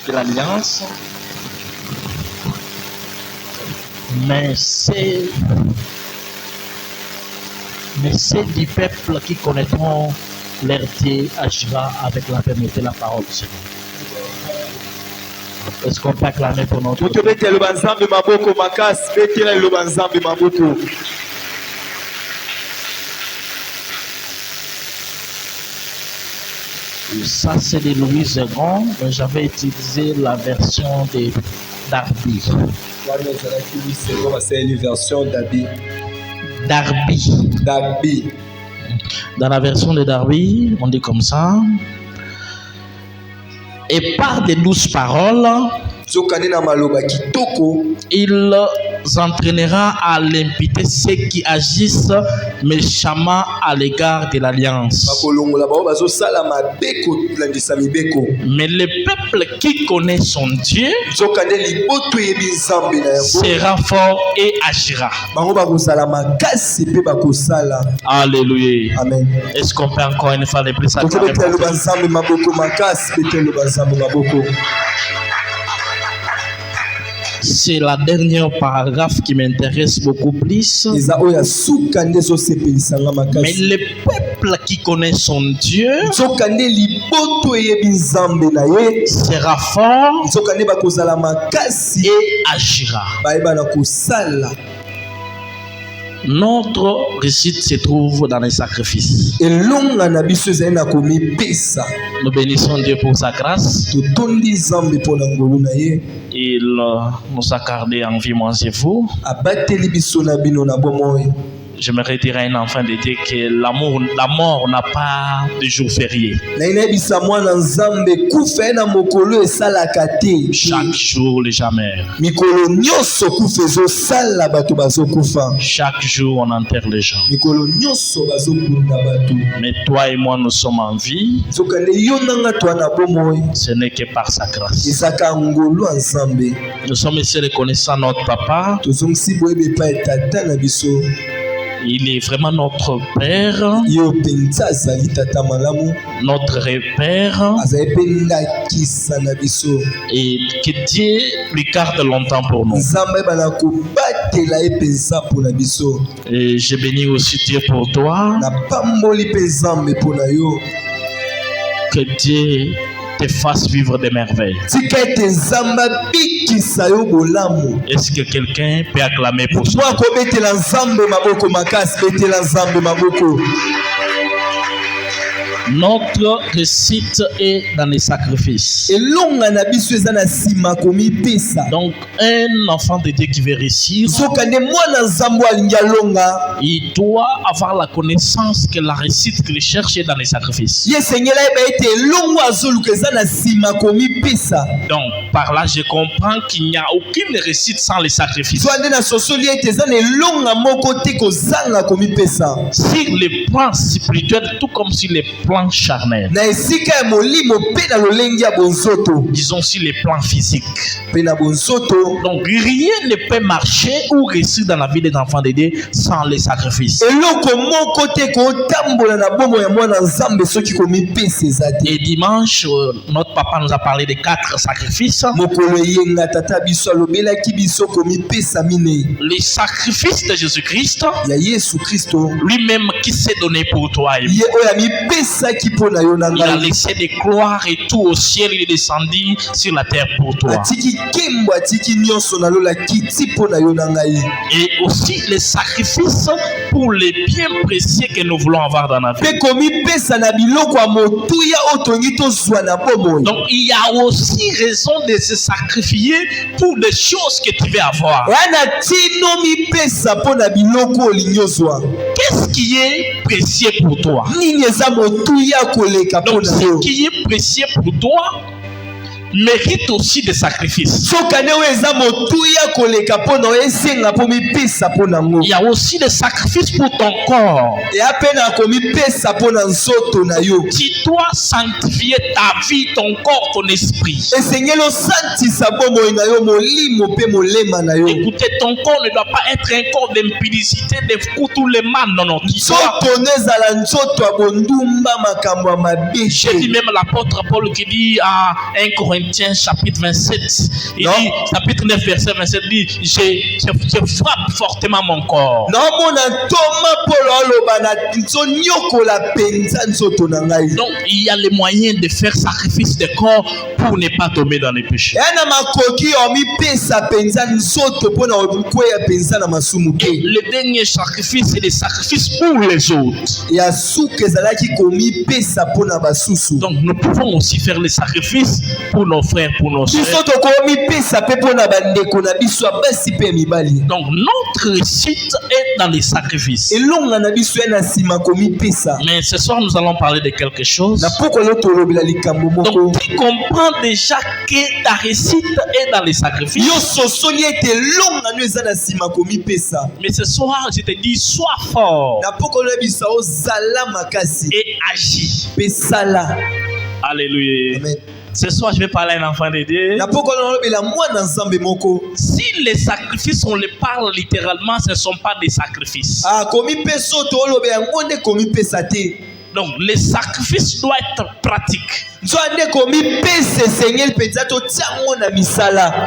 de l'Alliance, mais c'est du peuple qui connaîtront l'RT agira avec la permettre la parole du Seigneur. Est-ce qu'on peut acclamer pour notre Ça, c'est de Louis Zegon, mais j'avais utilisé la version de Darby. Darby. Dans la version de Darby, on dit comme ça. Et par des douces paroles, il entraînera à l'impiété ceux qui agissent méchamment à l'égard de l'Alliance. Mais le peuple qui connaît son Dieu sera fort et agira. Alléluia. Amen. Est-ce qu'on peut encore une fois les plus C'est la dernière paragraphe qui m'intéresse beaucoup plus. Mais le peuple qui connaît son Dieu sera fort et agira. Notre réussite se trouve dans les sacrifices. Nous bénissons Dieu pour sa grâce. Il nous a gardé en vie, moi et vous. Je me retire à un enfant de dire que la mort n'a pas de jour férié. Chaque jour, les jamais. Chaque jour, on enterre les gens. Mais toi et moi, nous sommes en vie. Ce n'est que par sa grâce. Nous sommes ici reconnaissant notre papa. Il est vraiment notre Père, notre repère, et que Dieu lui garde longtemps pour nous. Et je bénis aussi Dieu pour toi. Que Dieu te fasse vivre des merveilles. Est-ce que quelqu'un peut acclamer pour ça? Notre réussite est dans les sacrifices. Donc, un enfant de Dieu qui veut réussir, il doit avoir la connaissance que la réussite qu'il cherche est dans les sacrifices. Donc, par là, je comprends qu'il n'y a aucune réussite sans les sacrifices. Sur les plans spirituels, tout comme sur les plans charnel. Disons sur les plans physiques. Donc rien ne peut marcher ou réussir dans la vie des enfants de Dieu sans les sacrifices. Et dimanche, notre papa nous a parlé de 4 sacrifices. Les sacrifices de Jésus-Christ, lui-même qui s'est donné pour toi et moi. Il a laissé des gloires et tout au ciel, il est descendu sur la terre pour toi. Et aussi les sacrifices pour les biens précieux que nous voulons avoir dans la vie. Donc il y a aussi raison de se sacrifier pour des choses que tu veux avoir. Qu'est-ce qui est précieux pour toi? Donc ce qui est précieux pour toi mérite aussi des sacrifices. Il y a aussi des sacrifices pour ton corps. Tu dois sanctifier ta vie, ton corps, ton esprit. Écoutez, ton corps ne doit pas être un corps d'impudicité, de tous les mal. Non, non. J'ai dit même l'apôtre Paul qui dit à 1 Corinthiens Corinthiens chapitre 27, il dit, chapitre 9 verset 27 dit, je frappe fortement mon corps. Donc il y a les moyens de faire sacrifice de corps pour ne pas tomber dans les péchés. Et le dernier sacrifice, c'est le sacrifice pour les autres. Donc nous pouvons aussi faire les sacrifices pour nos frères, pour nos sœurs. Donc notre réussite est dans les sacrifices. Mais ce soir nous allons parler de quelque chose. Donc tu comprends déjà que ta réussite est dans les sacrifices. Mais ce soir je te dis, sois fort et agis. Alléluia. Amen. Ce soir, je vais parler à un enfant de Dieu. Si les sacrifices, on les parle littéralement, ce ne sont pas des sacrifices. Donc, les sacrifices doivent être pratiques.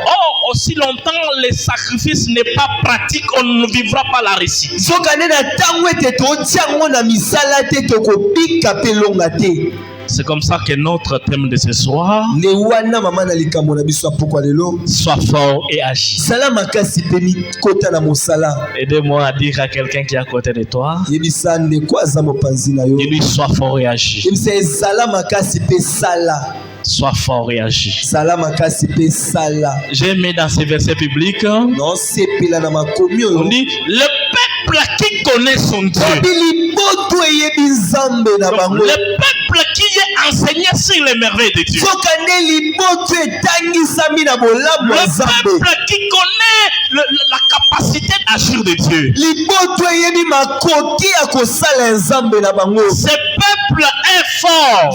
Or, aussi longtemps les sacrifices n'est pas pratique, on ne vivra pas la réussite. C'est comme ça que notre thème de ce soir, sois fort et agis. Aidez-moi à dire à quelqu'un qui est à côté de toi, dis-lui sois fort et agis. Sois fort et agis. J'ai mis dans ces versets bibliques, on dit le peuple qui connaît son Dieu. Le peuple qui est enseigné sur les merveilles de Dieu. Le peuple qui connaît la capacité d'agir de Dieu. Ce peuple est fort.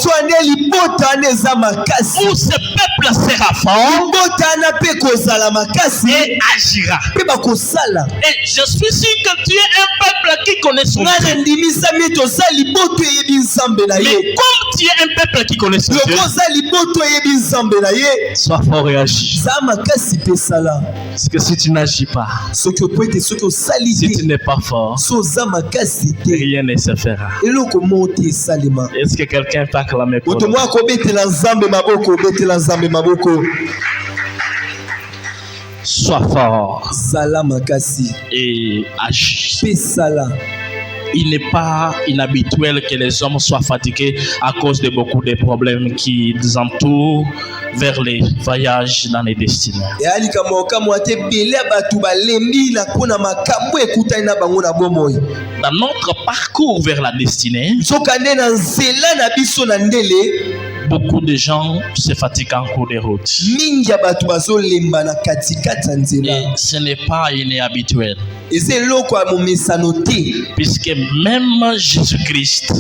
Où ce peuple sera fort et agira. Et je suis sûr que tu es un peuple qui connaît son Dieu. Mais comme tu es un peuple qui connaît son Dieu, sois fort et agis. Parce que si tu n'agis pas, si tu n'es pas fort, rien ne se fera. Est-ce que quelqu'un peut acclamer pour nous? Sois fort et agis. Il n'est pas inhabituel que les hommes soient fatigués à cause de beaucoup de problèmes qui les entourent vers les voyages dans les destinées. Dans notre parcours vers la destinée, beaucoup de gens se fatiguent en cours de route. Et ce n'est pas inhabituel. Puisque même Jésus-Christ,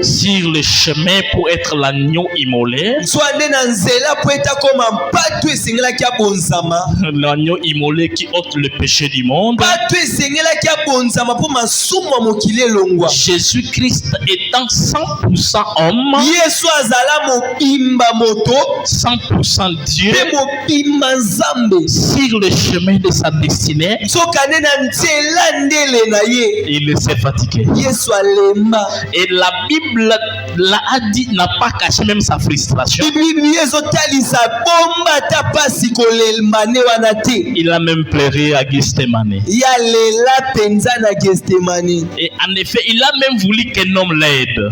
sur le chemin pour être l'agneau immolé, l'agneau immolé qui ôte le péché du monde, Jésus-Christ étant 100% homme, 100% Dieu, sur le chemin de sa destinée, il s'est fatigué. Et la Bible a dit, n'a pas caché même sa frustration. Il a même pleuré à Gethsémane. Et en effet, il a même voulu qu'un homme l'aide.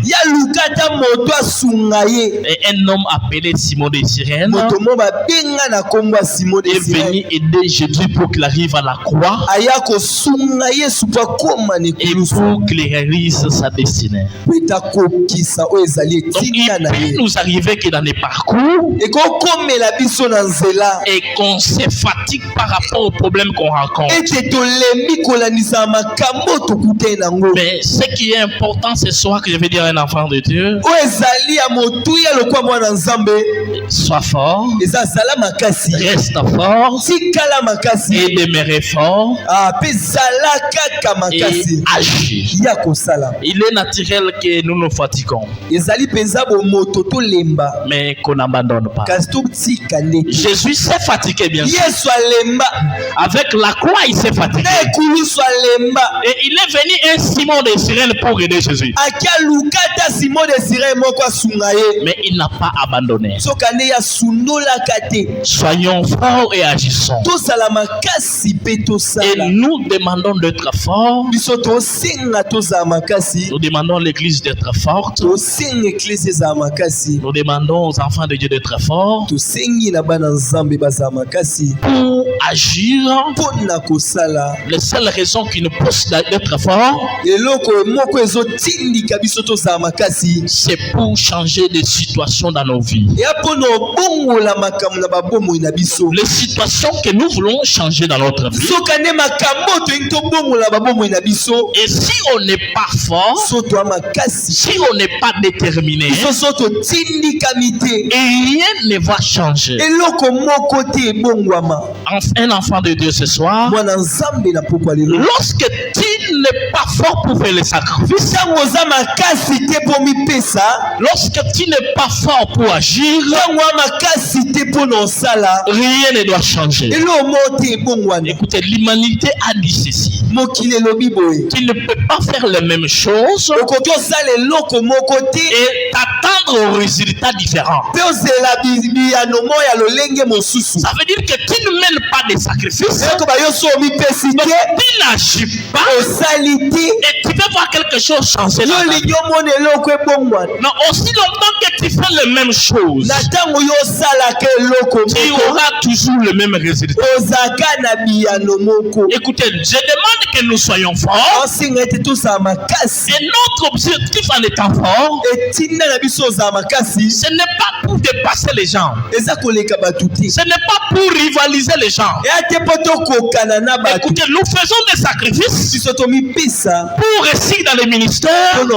Et un homme appelé Simon de Cyrène est venu aider Jésus pour qu'il arrive à la croix et pour qu'il réalise sa destinée. Donc il peut nous arriver que dans les parcours et qu'on se fatigue par rapport aux problèmes qu'on rencontre. Mais ce qui est important ce soir que je vais veut dire un enfant de Dieu. Sois fort. Reste fort. Et demeurer fort. Et agir. Il est naturel que nous nous fatiguons. Mais qu'on n'abandonne pas. Jésus s'est fatigué, bien sûr. Avec la croix, il s'est fatigué. Et il est venu un Simon de Cyrène pour aider Jésus. Mais il n'a pas abandonné. Soyons forts et agissons. Et nous demandons d'être forts. Nous demandons à l'église d'être forte. Nous demandons aux enfants de Dieu d'être forts. Pour agir, la seule raison qui nous pousse d'être forts, c'est pour changer des situations dans nos vies. Les situations que nous voulons changer dans notre vie. Et si on n'est pas fort, si on n'est pas déterminé, rien ne va changer. Un enfant de Dieu ce soir, lorsque tu n'es pas fort pour faire les sacrifices, lorsque tu n'es pas fort pour agir, rien ne doit changer. Écoutez, l'humanité a dit ceci. Tu ne peux pas faire les mêmes choses et t'attendre aux résultats différents. Ça veut dire que tu ne mènes pas des sacrifices, tu n'agis pas et tu veux voir quelque chose changer. Non, aussi longtemps que tu fais les mêmes choses, tu auras toujours le même résultat. Écoutez, je demande que nous soyons forts. Et notre objectif en étant fort, ce n'est pas pour dépasser les gens. Ce n'est pas pour rivaliser les gens. Écoutez, nous faisons des sacrifices pour réussir dans les ministères, pour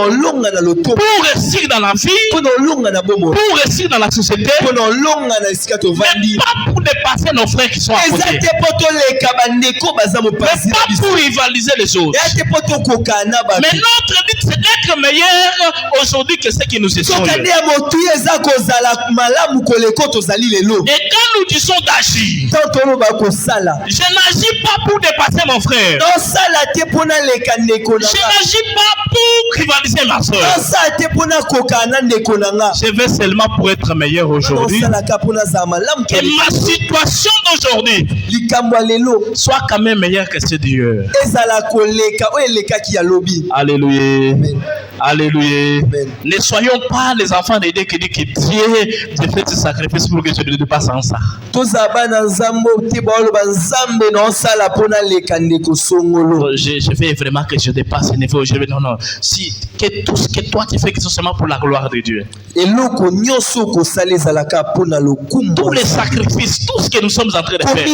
réussir dans la vie, pour réussir dans la société, mais pas pour dépasser nos frères qui sont à côté, mais pas pour rivaliser les autres. Mais notre but, c'est d'être meilleur aujourd'hui que ceux qui nous sont. Et quand nous disons d'agir, je n'agis pas pour dépasser mon frère. Je n'agis pas pour rivaliser ma soeur. Je vais seulement pour être meilleur aujourd'hui. Que ma situation d'aujourd'hui soit quand même meilleure que celle d'hier. Alléluia. Alléluia. Ne soyons pas les enfants de Dieu qui disent que Dieu fait ce sacrifice pour que je ne passe en ça. Je fais vraiment que je dépasse le niveau. Non. Si, que tout ce que toi tu fais, que c'est seulement pour la gloire de Dieu. Tous les sacrifices, tout ce que nous sommes en train de faire,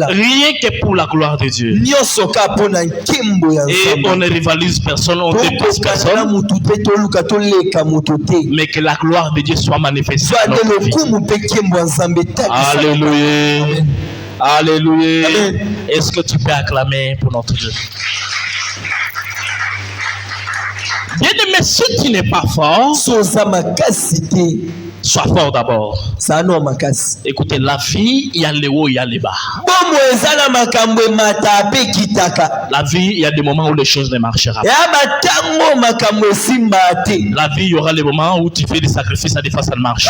rien que pour la gloire de Dieu. Et on ne rivalise personne, on ne dépasse personne, mais que la gloire de Dieu soit manifestée dans notre vie. Alléluia. Alléluia. Est-ce que tu peux acclamer pour notre Dieu? Bien aimé, si tu n'es pas fort, sois fort d'abord. Écoutez, la vie, il y a les hauts, il y a les bas. La vie, il y a des moments où les choses ne marcheront pas. La vie, il y aura les moments où tu fais des sacrifices à des fois ça ne marche.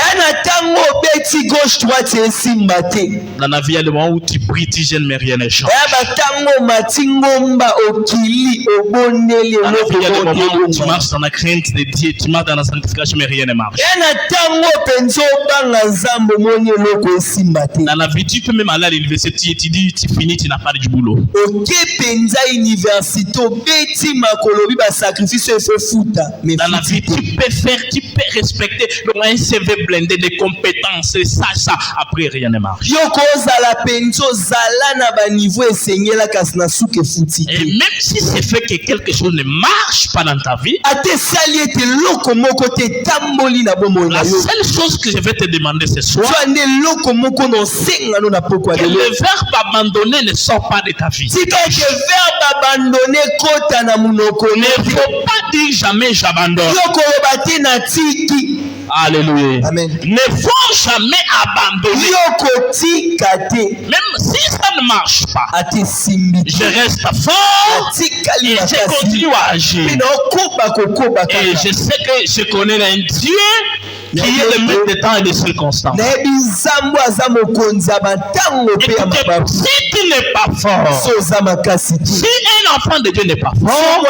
Dans la vie, il y a des moments où tu pries, tu gênes, mais rien ne change. Dans la vie, il y a des moments où tu marches dans la crainte de Dieu, tu marches dans la sanctification, mais rien ne marche. Dans la vie, tu peux même aller à l'université, tu étudies, tu finis, tu n'as pas de boulot. Dans la vie, tu peux faire, tu peux respecter un CV blindé de compétences, c'est ça. Après, rien ne marche. Et même si c'est fait que quelque chose ne marche pas dans ta vie, la seule chose que je vais te demander ce soir, que le verbe abandonner ne sort pas de ta vie. Ne faut pas dire jamais j'abandonne. Alléluia. Amen. Ne faut jamais abandonner. Même si ça ne marche pas, je reste fort et je continue à agir. Et je sais que je connais un Dieu qui est le maître des temps et des circonstances. Écoutez, si tu n'es pas fort, si un enfant de Dieu n'est pas fort,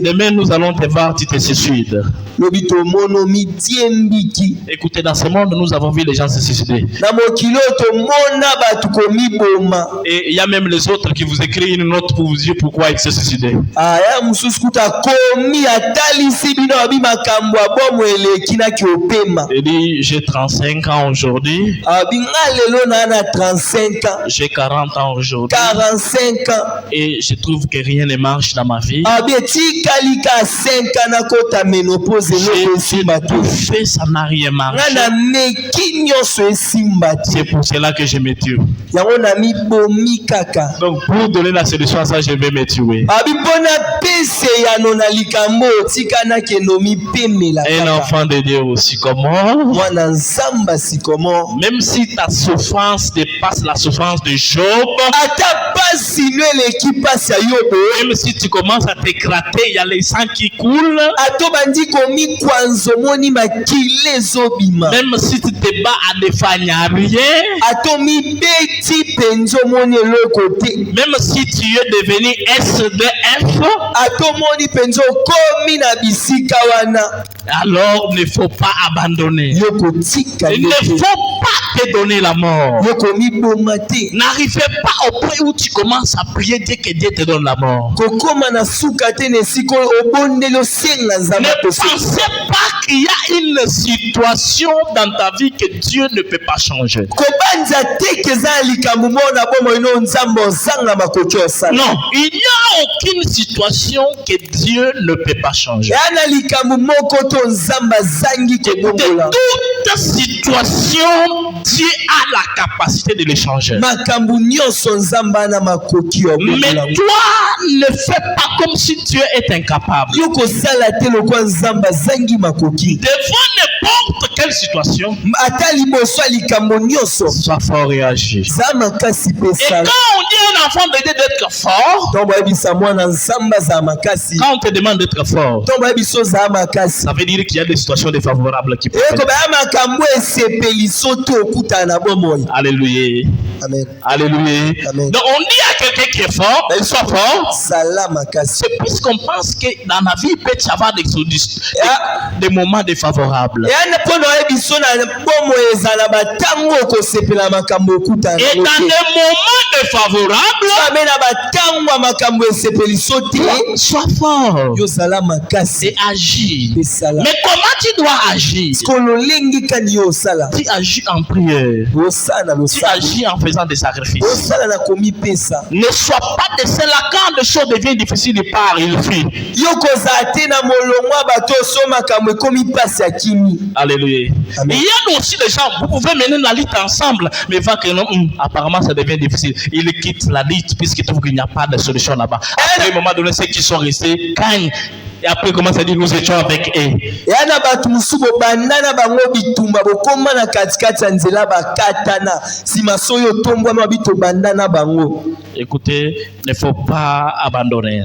demain nous allons te voir, tu te suicides. Écoutez, dans ce monde, nous avons vu les gens se suicider. Et il y a même les autres qui vous écrivent une note pour vous dire pourquoi ils se suicidaient. Il dit, j'ai 35 ans aujourd'hui. J'ai 40 ans aujourd'hui. Et je trouve que rien ne marche dans ma vie. J'ai tout fait, ça n'a rien marché. C'est pour cela que je me tue. Donc pour donner la solution à ça, je vais me tuer. Un enfant de Dieu aussi comme moi, même si ta souffrance dépasse la souffrance de Job, même si tu commences à t'éclater, il y a les sangs qui coulent, même si tu te bats à ne faire rien, même si tu es devenu SDF, alors il ne faut pas abandonner. Il ne faut pas te donner la mort. N'arrivez pas au point où tu commences à prier dès que Dieu te donne la mort. Ne pensez pas qu'il y a une situation dans ta vie que Dieu ne peut pas changer. Non, il n'y a aucune situation que Dieu ne peut pas changer. Toute situation, Dieu a la capacité de les changer. Mais toi, ne fais pas comme si Dieu est incapable. Devant n'importe quelle situation, sois fort et agis. Et quand on dit un enfant de Dieu d'être fort, quand on te demande d'être fort, ça veut dire qu'il y a des situations défavorables qui peuvent être. Alléluia. Amen. Alléluia. Amen. Donc on dit à quelqu'un qui est fort, il soit fort. C'est puisqu'on pense que dans la vie, il peut y avoir des moments défavorables. Et dans des moments défavorables, sois fort et agis. Mais comment tu dois agir? Tu agis en prière. Tu agis en faisant des sacrifices. Ne sois pas de ceux-là quand les choses deviennent difficiles, il part, il fuit. Alléluia. Il y a aussi des gens, vous pouvez mener la lutte ensemble, mais va que non, apparemment ça devient difficile. Il quitte la lutte puisqu'il trouve qu'il n'y a pas de solution là-bas. Après, à un moment donné, ceux qui sont restés gagnent. Et après, comment ça dit, nous étions avec eux. Écoutez, il ne faut pas abandonner.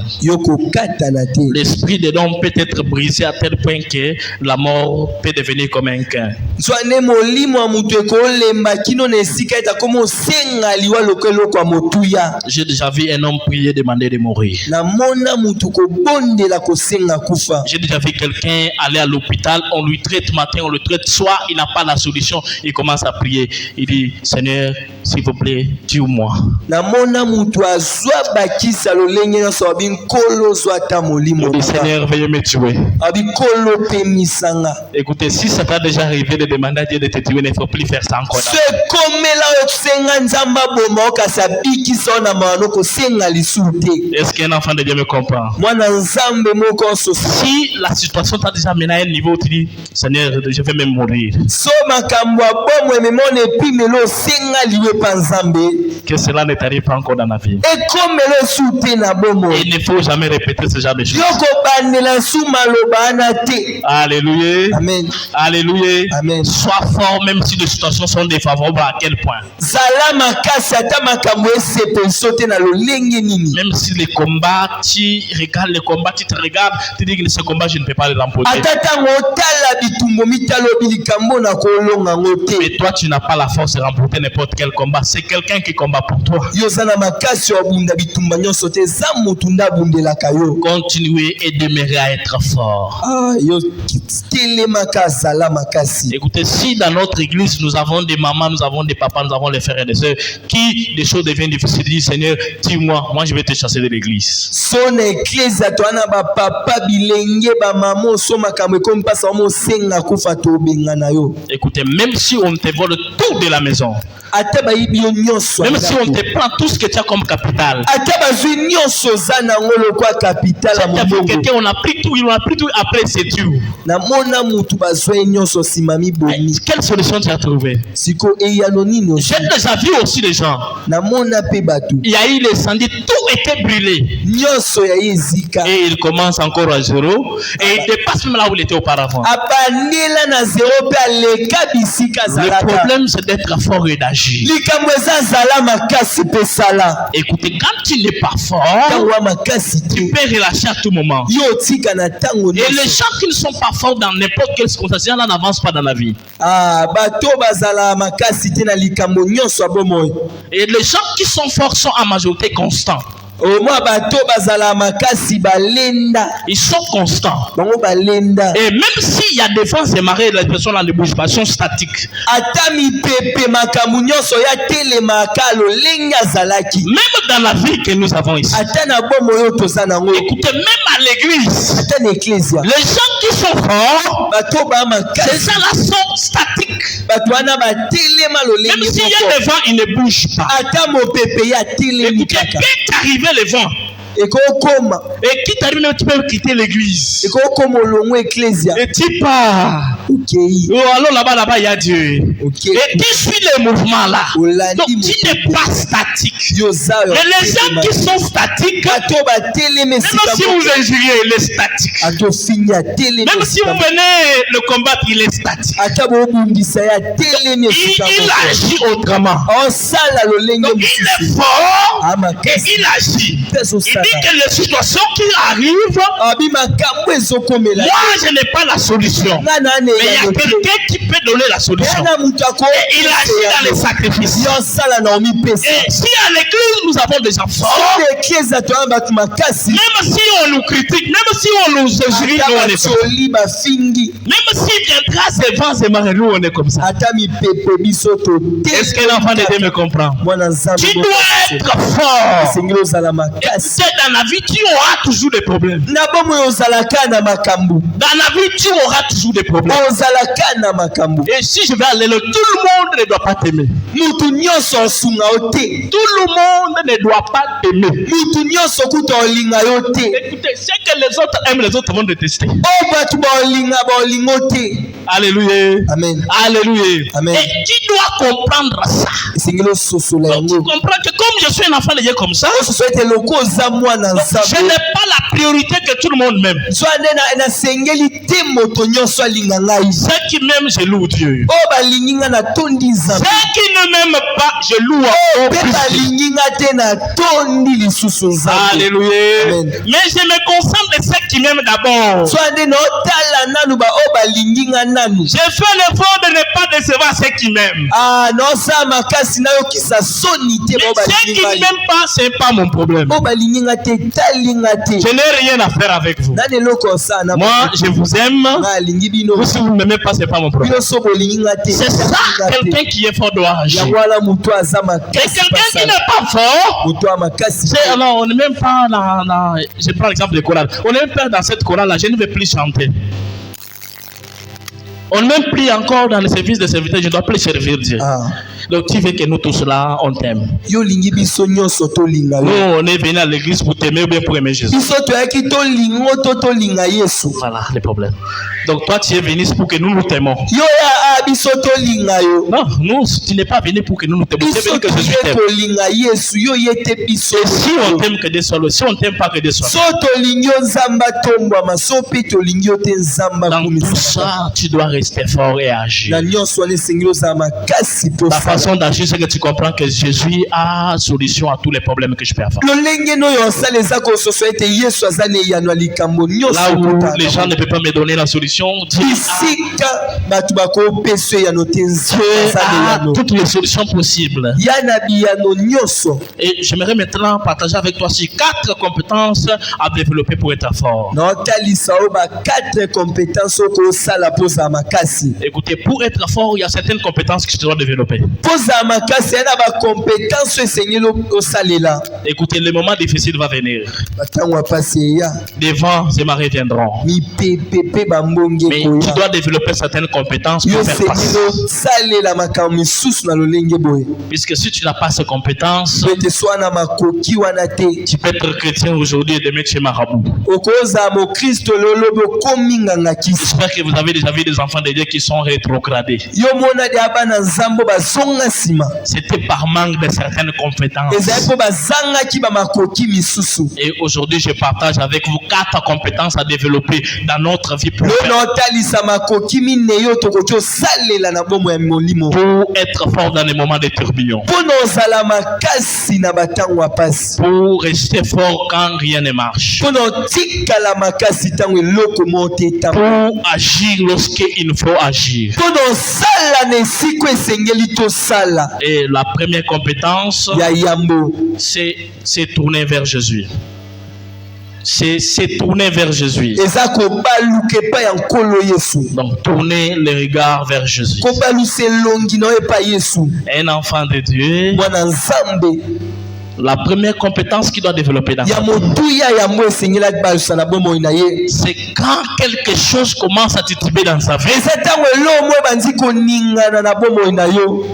L'esprit de l'homme peut être brisé à tel point que la mort peut devenir comme un gain. J'ai déjà vu un homme prier, demander de mourir. J'ai déjà vu quelqu'un aller à l'hôpital, on lui traite matin, on le traite soir, il n'a pas la solution, il commence à prier. Il dit, Seigneur, s'il vous plaît, tue-moi. mutu azwa bakisa lolenge nyonso abinkolo zwa ta molimo. Le Seigneur veuille me tuer. Abikolo pemisanga. Écoutez, si ça t'a déjà arrivé de demander à Dieu de te tuer, il ne faut plus faire ça encore. Ce komela otsenga nzamba bomba okasa bikisa na manoko senga lisuté. Est-ce qu'un enfant de Dieu me comprend? Mwana nzambe moko so. Si la situation t'a déjà mené à un niveau où tu dis Seigneur, je vais même mourir. So makambo bomo ememone epimelo senga liwe pa nzambe. Que cela ne t'arrive pas encore dans la vie. Et comme le soutien na bomo. Il ne faut jamais répéter ce genre de choses. Yoko bandela sumaloba anate. Alléluia. Amen. Alléluia. Amen. Sois fort même si les situations sont défavorables. À quel point? Zalama kasi ata makambo esepe sote na lolenge nini. Même si les combats, tu regardes les combats, tu te regardes, tu dis que ce combat je ne peux pas le remporter. Atata ngotala bitumbo mitalo bilikambo na kolonga ngote. Mais toi tu n'as pas la force de remporter n'importe quel combat. C'est quelqu'un qui combat pour toi. Yozana makasi obunda bitumba nyonso te zamu tunda bundela kayo. Continuez et demeurez à être fort. Ah yo tele makasa la makasi. Écoutez, si dans notre église nous avons des mamans, nous avons des papas, nous avons les frères et des sœurs qui des choses deviennent difficiles, disent Seigneur, dis-moi, moi je vais te chasser de l'église. Son église atwana ba papa bilenge ba maman so makamwe comme pasa mo senga kufa to bengana yo. Écoutez, même si on te vole tout de la maison, même si on te prend tout ce que tu as comme capital, quelqu'un on a pris tout, il a pris tout, après c'est tout. Quelle solution tu as trouvé? J'ai déjà vu aussi des gens. Il y a eu les incendies, tout était brûlé. Et il commence encore à zéro et il dépasse même là où il était auparavant. Le problème c'est d'être fort et d'agir. Écoutez, quand tu n'es pas fort, tu peux relâcher à tout moment. Et les gens qui ne sont pas forts dans n'importe quelle circonstance, ils n'avancent pas dans la vie. Et les gens qui sont forts sont en majorité constants. Ils sont constants. Et même s'il y a des fois, c'est marré, les personnes ne bougent pas, sont statiques. Même dans la vie que nous avons ici. Écoutez, même à l'église, les gens qui sont forts, ces gens-là sont statiques. Même s'il y a des vents, ils ne bougent pas. Écoutez, peut arriver les vents. Et qui t'arrive même, tu peux quitter l'église. Et tu pars. Oh, alors là-bas, il y a Dieu. Et tu suis les mouvements là. Donc tu n'es pas statique. Mais les gens qui sont statiques, même si vous injuriez, il est statique. Même si vous venez le combattre, il est statique. Il agit autrement. Donc il est fort et il agit. Il dit que les situations qui arrivent, moi je n'ai pas la solution. Mais il y a quelqu'un qui peut donner la solution. Et il agit dans les sacrifices. Et si à l'église nous avons des gens forts, même si on nous critique, même si on nous injurie, nous on est comme ça. Même si viendra ces vents et marées, nous on est comme ça. Est-ce que l'enfant de Dieu me comprend? Tu dois être fort. Et dans la vie, tu auras toujours des problèmes. Dans la vie, tu auras toujours des problèmes. Et si je vais aller là, tout le monde ne doit pas t'aimer. Tout le monde ne doit pas t'aimer. Écoutez, c'est que les autres aiment, les autres vont détester. Alléluia. Amen. Alléluia. Amen. Et tu dois comprendre ça. Donc, tu comprends que comme je suis un enfant de Dieu comme ça, je n'ai pas la priorité que tout le monde m'aime. Ceux qui m'aiment, je loue Dieu. Ceux qui ne m'aiment pas, je loue Alléluia. Mais je me concentre de ceux qui m'aiment d'abord. Je fais l'effort de ne pas décevoir ceux qui m'aiment. Mais ceux qui ne m'aime pas, c'est pas mon problème. Je n'ai rien à faire avec vous. Moi, je vous aime. Vous, si vous ne m'aimez pas, c'est pas mon problème. C'est ça, quelqu'un qui est fort doit agir. Et quelqu'un qui n'est pas fort, alors on n'est même pas dans, je prends l'exemple de chorale. On n'est même pas dans cette chorale-là, je ne vais plus chanter. On ne même plus encore dans le service de serviteur, je ne dois plus servir Dieu. Donc tu veux que nous tous là, on t'aime. Nous, on est venus à l'église pour t'aimer ou bien pour aimer Jésus. Voilà le problème. Donc toi, tu es venu pour que nous nous t'aimons. Non, nous, tu n'es pas venu pour que nous nous t'aimons. Tu es venu que Jésus t'aime. Et si on t'aime que des sols, si on ne t'aime pas que des sols. Dans tout ça, tu dois rester fort et agir. La façon d'agir, c'est que tu comprends que Jésus a solution à tous les problèmes que je peux avoir. Là où les gens ne peuvent pas me donner la solution, Dieu a toutes les solutions possibles. Et j'aimerais maintenant partager avec toi ces 4 compétences à développer pour être fort. Écoutez, pour être fort, il y a certaines compétences que tu dois développer. Écoutez, le moment difficile va venir. Des vents et marées viendront. Mais tu dois développer certaines compétences pour faire face. Puisque si tu n'as pas ces compétences, tu peux être chrétien aujourd'hui et demain tu es marabout. J'espère que vous avez déjà vu des enfants de Dieu qui sont rétrogradés. C'était par manque de certaines compétences. Et aujourd'hui, je partage avec vous 4 compétences à développer dans notre vie pour être fort dans les moments de tourbillon. Pour rester fort quand rien ne marche. Pour agir lorsqu'il faut agir. Et la première compétence, c'est tourner vers Jésus. C'est tourner vers Jésus. Donc tourner le regard vers Jésus. Un enfant de Dieu, la première compétence qu'il doit développer dans sa vie, c'est quand quelque chose commence à tituber dans sa vie.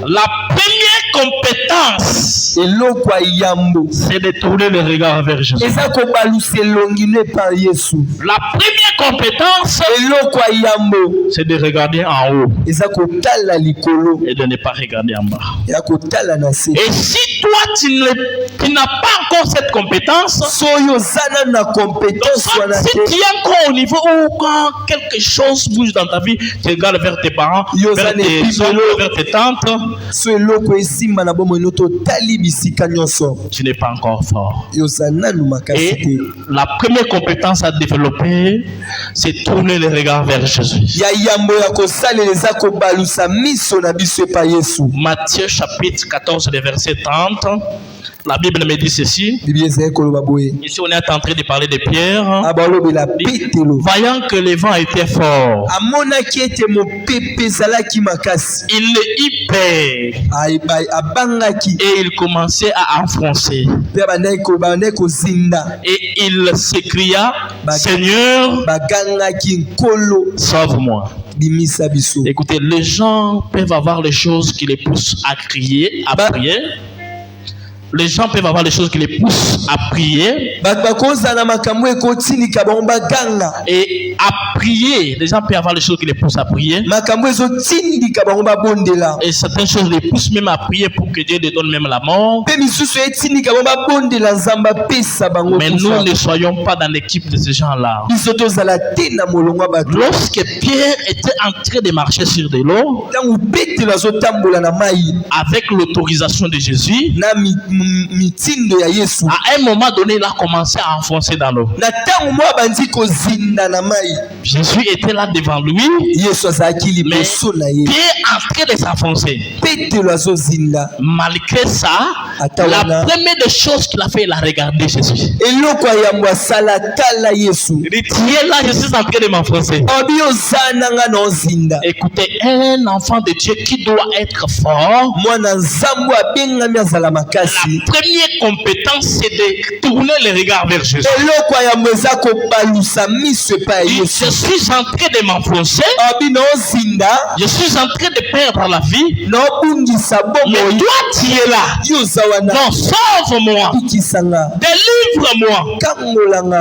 La première compétence, c'est de tourner le regard vers Jésus. La première compétence, c'est de regarder en haut et de ne pas regarder en bas. Et si toi tu n'as pas encore cette compétence, donc, si tu es encore au niveau où quand quelque chose bouge dans ta vie, tu regardes vers tes parents, vers tes oncles, vers tes tantes, tu n'es pas encore fort. Et la première compétence à développer, c'est tourner le regard vers Jésus. Matthieu chapitre 14, verset 30. La Bible me dit ceci. Ici, on est en train de parler de Pierre. Voyant que le vent était fort, il eut peur et il commençait à enfoncer. Et il s'écria, Seigneur, sauve-moi. Écoutez, les gens peuvent avoir les choses qui les poussent à crier, à prier. Les gens peuvent avoir des choses qui les poussent à prier. Et à prier, les gens peuvent avoir des choses qui les poussent à prier. Et certaines choses les poussent même à prier pour que Dieu les donne même la mort. Mais nous ne soyons pas dans l'équipe de ces gens-là. Lorsque Pierre était en train de marcher sur de l'eau, avec l'autorisation de Jésus, mitindo ya Yesu. À un moment donné, il a commencé à enfoncer dans l'eau. Na tango mo bandi ko zinda na mai. Jésus était là devant lui. Yesu azaki liboso na ye. Il est en train de s'enfoncer. Petelo azo zinda. Malgré ça, la première des choses qu'il a fait, il a regardé Jésus. Eloko ya mbasala tala Yesu. Il dit, tiens là, je suis en train de m'enfoncer. Obi ozana nga no zinda. Écoutez, un enfant de Dieu qui doit être fort. Mwana nzambu abengami azala makasi. La première compétence, c'est de tourner le regard vers Jésus. Eloko ya mbeza ko balusa miso pa Yesu. Je suis en train de m'enfoncer. Obi no zinda. Je suis en train de perdre la vie. No bungisa bomo. Mais toi, tu es là. Yozawana. Non, sauve-moi. Ikisanga. Délivre-moi.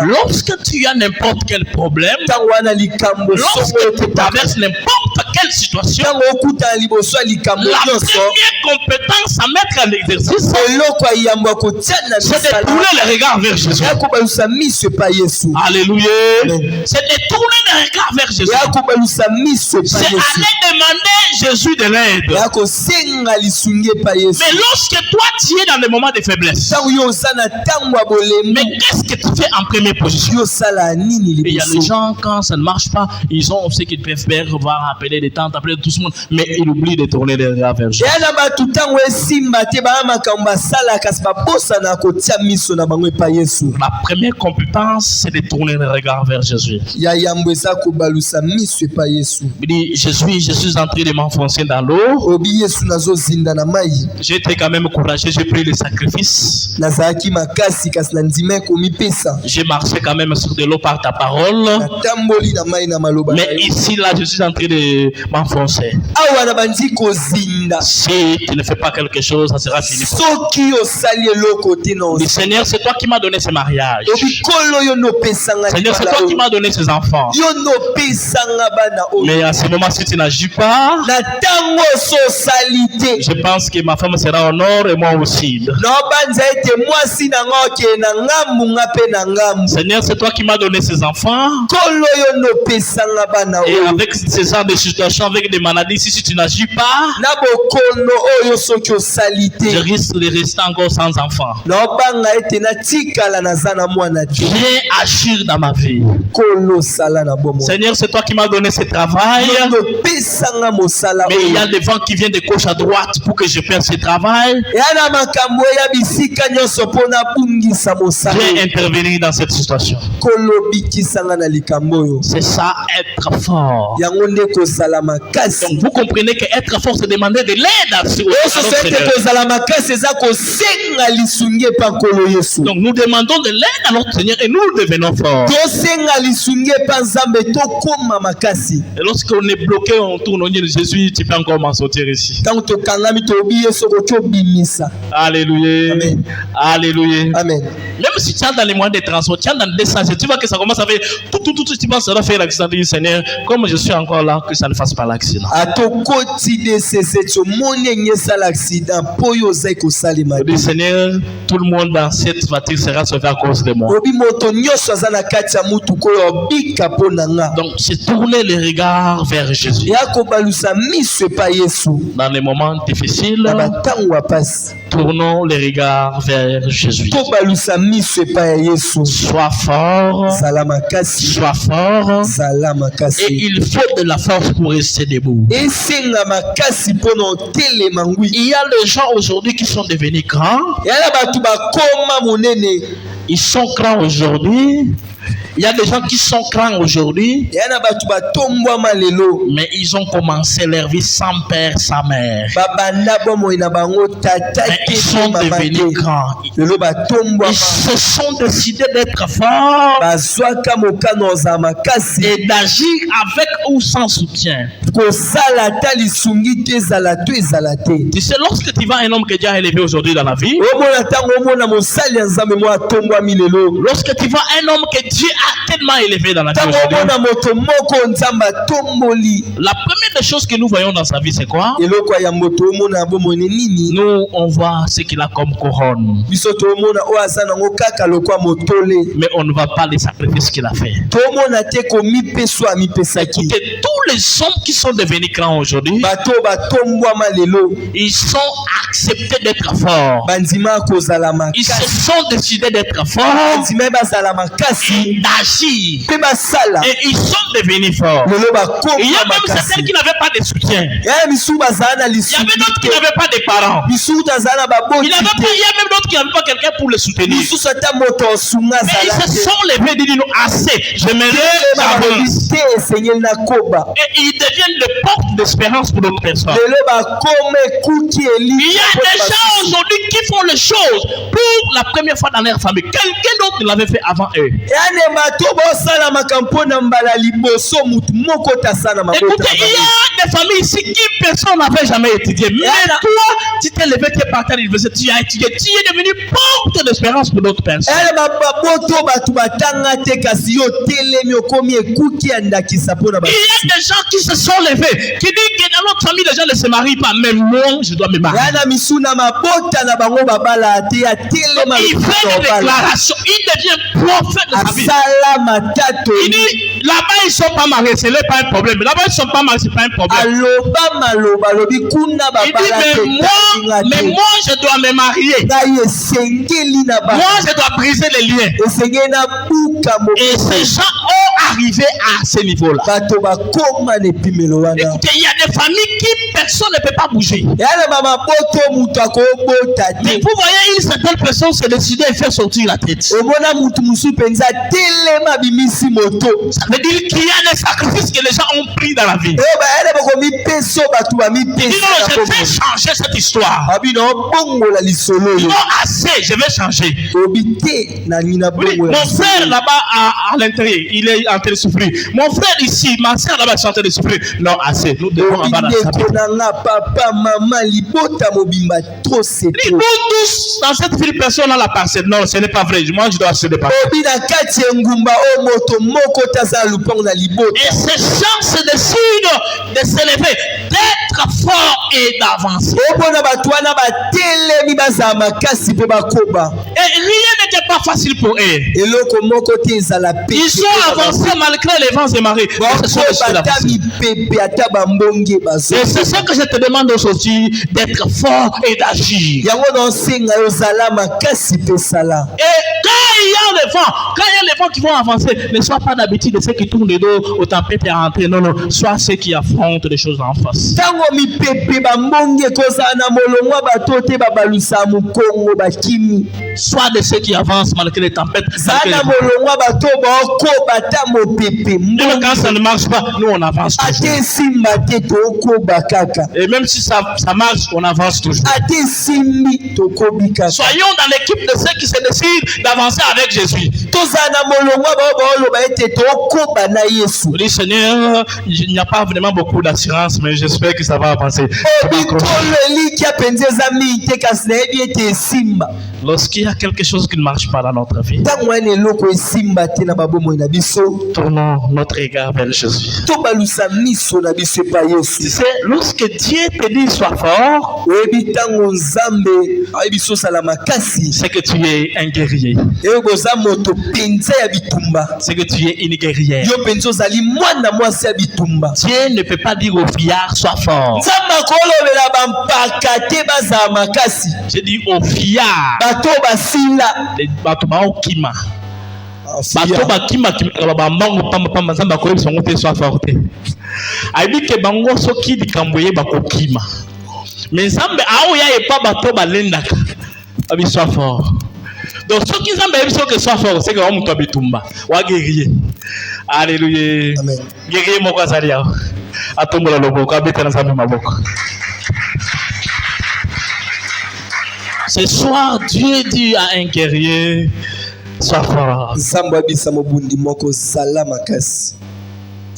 Lorsque tu as n'importe quel problème, lorsque tu traverses n'importe quelle situation, la première compétence à mettre en exercice, c'est de tourner le regard vers Jésus. Alléluia. C'est de tourner le regard vers Jésus. C'est aller demander Jésus de l'aide. Mais lorsque toi tu es dans des moments de faiblesse, mais qu'est-ce que tu fais en première position? Il y a des gens, quand ça ne marche pas, ils ont ce qu'ils peuvent faire, voir appeler des tantes, appeler tout le monde, mais ils oublient de tourner les regards vers Jésus. La première compétence, c'est de tourner les regards vers Jésus. Il dit, je suis entré de m'enfoncer dans l'eau. J'ai été quand même courageux, j'ai pris le sacrifice. J'ai marché quand même sur de l'eau par ta parole. Mais ici, là, je suis en train de m'enfoncer. Si tu ne fais pas quelque chose, ça sera fini. Le Seigneur, c'est toi qui m'as donné ce mariage. Seigneur, c'est toi qui m'as donné ces enfants. Mais à ce moment, si tu n'agis pas, je pense que ma femme sera au nord et moi au sud. Seigneur, c'est toi qui m'as donné ces enfants. Et avec ces genres de situations, avec des maladies, si tu n'agis pas, je risque de rester encore sans enfants. Viens agir dans ma vie. Seigneur, c'est toi qui m'as donné ce travail. Mais il y a des vents qui viennent de gauche à droite pour que je perde ce travail. Viens intervenir dans cette situation. C'est ça, être fort. Donc vous comprenez que être fort, c'est demander de l'aide à notre Seigneur. Donc nous demandons de l'aide à notre Seigneur et nous devenons forts. Et lorsqu'on est bloqué, on tourne, on dit Jésus, tu peux encore m'en sortir ici. Alléluia. Amen. Alléluia. Amen. Même si tu es dans les moyens de transport, tu es dans des sens, tu vois que ça commence à faire tout, tu penses que ça va faire l'accident. Tu dis Seigneur, comme je suis encore là, que ça ne fasse pas l'accident. Je dis Seigneur, tout le monde dans cette voiture sera sauvé à cause de moi. Donc c'est tourner les regards vers Jésus. Dans les moments difficiles, tournons les regards vers Jésus. Sois fort. Sois fort. Et il faut de la force pour rester debout. Il y a des gens aujourd'hui qui sont devenus grands. Ils sont grands aujourd'hui. Il y a des gens qui sont grands aujourd'hui, mais ils ont commencé leur vie sans père, sans mère. Mais ils sont devenus grands. Ils se sont décidés d'être forts et d'agir avec ou sans soutien. Tu sais, lorsque tu vois un homme que Dieu a élevé aujourd'hui dans la vie, lorsque tu vois un homme que Dieu a tellement élevé dans la vie aujourd'hui. La première des choses que nous voyons dans sa vie, c'est quoi? Nous, on voit ce qu'il a comme couronne. Mais on ne voit pas les sacrifices qu'il a fait. Écoutez, tous les hommes qui sont devenus grands aujourd'hui, ils sont acceptés d'être forts. Ils se sont décidés d'être forts et d'agir. Et ils sont devenus forts. Il y a même certains qui n'avaient pas de soutien. Il y avait d'autres qui n'avaient pas de parents. Il y a même d'autres qui n'avaient pas quelqu'un pour les soutenir. Mais ils se sont levés et dit nous assez. J'aimerais avance. Et ils deviennent le porte d'espérance pour d'autres personnes. Il y a des gens aujourd'hui qui font les choses pour la première fois dans leur famille. Quelqu'un d'autre l'avait fait avant eux. Écoutez, il y a des familles ici qui personne n'avait jamais étudié. Mais toi, tu t'es levé, tu es parti à l'université, tu as étudié, tu es devenu porte d'espérance pour d'autres personnes. Il y a des gens qui se sont levés, qui disent que dans notre famille, les gens ne se marient pas. Mais moi, je dois me marier. Il fait des déclarations. Il devient prophète de sa vie. Il dit, là-bas, ils ne sont pas mariés. Ce n'est pas un problème. Là-bas, ils ne sont pas mariés. Ce n'est pas un problème. Il dit, mais moi, je dois me marier. Moi, je dois briser les liens. Et ces gens ont arrivé à ce niveau-là. Écoutez, il y a des familles qui personne ne peut pas bouger. Mais vous voyez, une certaine personne s'est décidée à faire sortir la tête. Ça veut dire qu'il y a des sacrifices que les gens ont pris dans la vie. Ils disent non, je vais changer cette histoire. Non, assez, je vais changer. Oui, mon frère là-bas à l'intérieur, il est en train de souffrir. Mon frère ici, ma soeur là-bas, ils sont en train de souffrir. Non, assez, nous devons avoir la sacrifice. Tous dans cette ville, personne n'a la parcelle. Non, ce n'est pas vrai. Moi, je dois acheter des parcelles. Et ces gens se décident de s'élever, d'être forts et d'avancer. Et rien n'était pas facile pour eux. Ils ont avancé malgré les vents et marées. Et c'est ce que je te demande aujourd'hui, d'être fort et d'agir. Et quand il y a les vents qui vont avancer, ne sois pas d'habitude de ceux qui tournent le dos aux tempêtes et à rentrer. Non, non, sois ceux qui affrontent les choses en face. Sois de ceux qui avancent malgré les tempêtes. Même quand ça ne marche pas, nous on avance toujours. Et même si ça marche, on avance toujours. Soyons dans l'équipe de ceux qui se décident d'avancer avec Jésus. On dit Seigneur, il n'y a pas vraiment beaucoup d'assurance, mais j'espère que ça va avancer. Lorsqu'il y a quelque chose qui ne marche pas dans notre vie, tournons notre regard vers Jésus. Tu sais, lorsque Dieu te dit sois fort, c'est que tu es un guerrier. C'est que tu es une guerrière. Dieu ne peut pas dire au fiard sois fort. J'ai dit au fiard. Mais Zambe aoya et pas bateau balendaka. Abi soit fort. Donc ceux qui Zambe aiment que soit fort, c'est que on m'a bitumba. Wa guerrier. Alléluia. Amen. Guerrier moko azalia. Atombola loboko abeta na Zambe maboko. Ce soir, Dieu dit à un guerrier, sois fort.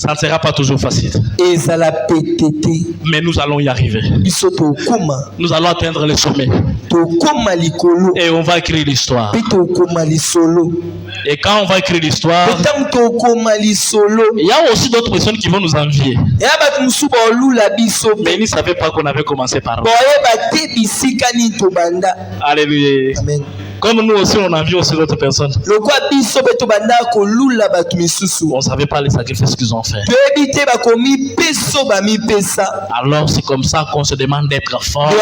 Ça ne sera pas toujours facile. Mais nous allons y arriver. Nous allons atteindre le sommet. Et on va écrire l'histoire. Et quand on va écrire l'histoire, il y a aussi d'autres personnes qui vont nous envier. Mais ils ne savaient pas qu'on avait commencé par là. Alléluia. Amen. Comme nous aussi, on envie aussi d'autres personnes. On ne savait pas les sacrifices qu'ils ont fait. Alors c'est comme ça qu'on se demande d'être fort.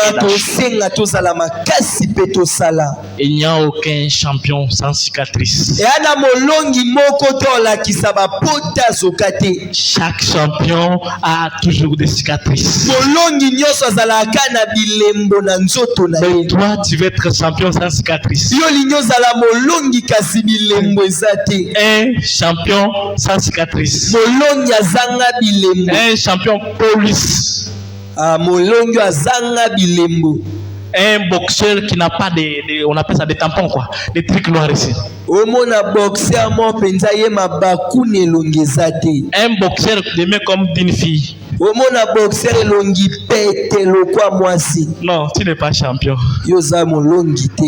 Il n'y a aucun champion sans cicatrice. Chaque champion a toujours des cicatrices. Mais toi, tu veux être champion sans cicatrice. Un champion sans cicatrice. Un champion police. Un boxeur qui n'a pas on appelle ça des tampons, quoi, des trucs noirs ici. Un boxeur de main comme d'une fille. Non, tu n'es pas champion.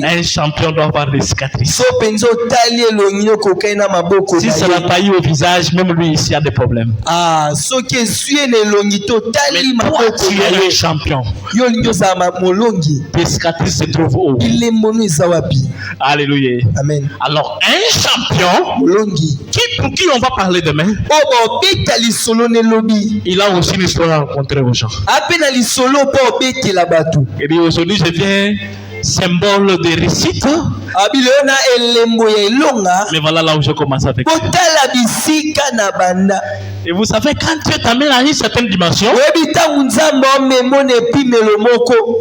Un champion doit avoir des cicatrices. Si ça n'a pas eu au visage, même lui ici a des problèmes. Mais toi, tu es un champion. Tes cicatrices se trouvent où? Alléluia. Amen. Alors, un champion pour qui on va parler demain, il a aussi une histoire à rencontrer aux gens. Et bien aujourd'hui, je viens symbole de réussite. Mais voilà là où je commence avec. Et vous savez, quand Dieu t'amène à une certaine dimension,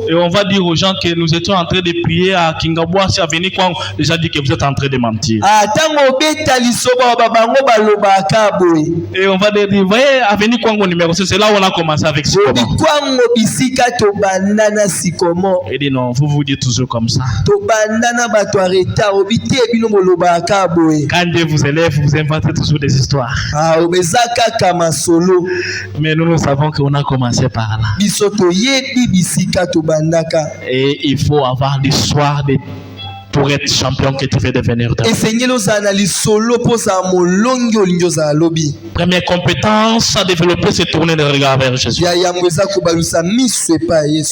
et on va dire aux gens que nous étions en train de prier à Kingabwa, si à venir quand déjà dit que vous êtes en train de mentir. Et on va dire, vous voyez, à venir quand on numéro 6, c'est là où on a commencé avec ce comment. Et dit non, vous vous dites toujours comme ça. Quand Dieu vous élève, vous inventez toujours des histoires. Mais nous savons qu'on a commencé par là. Et il faut avoir l'histoire pour être champion que tu veux devenir. Première compétence à développer, c'est tourner le regard vers Jésus.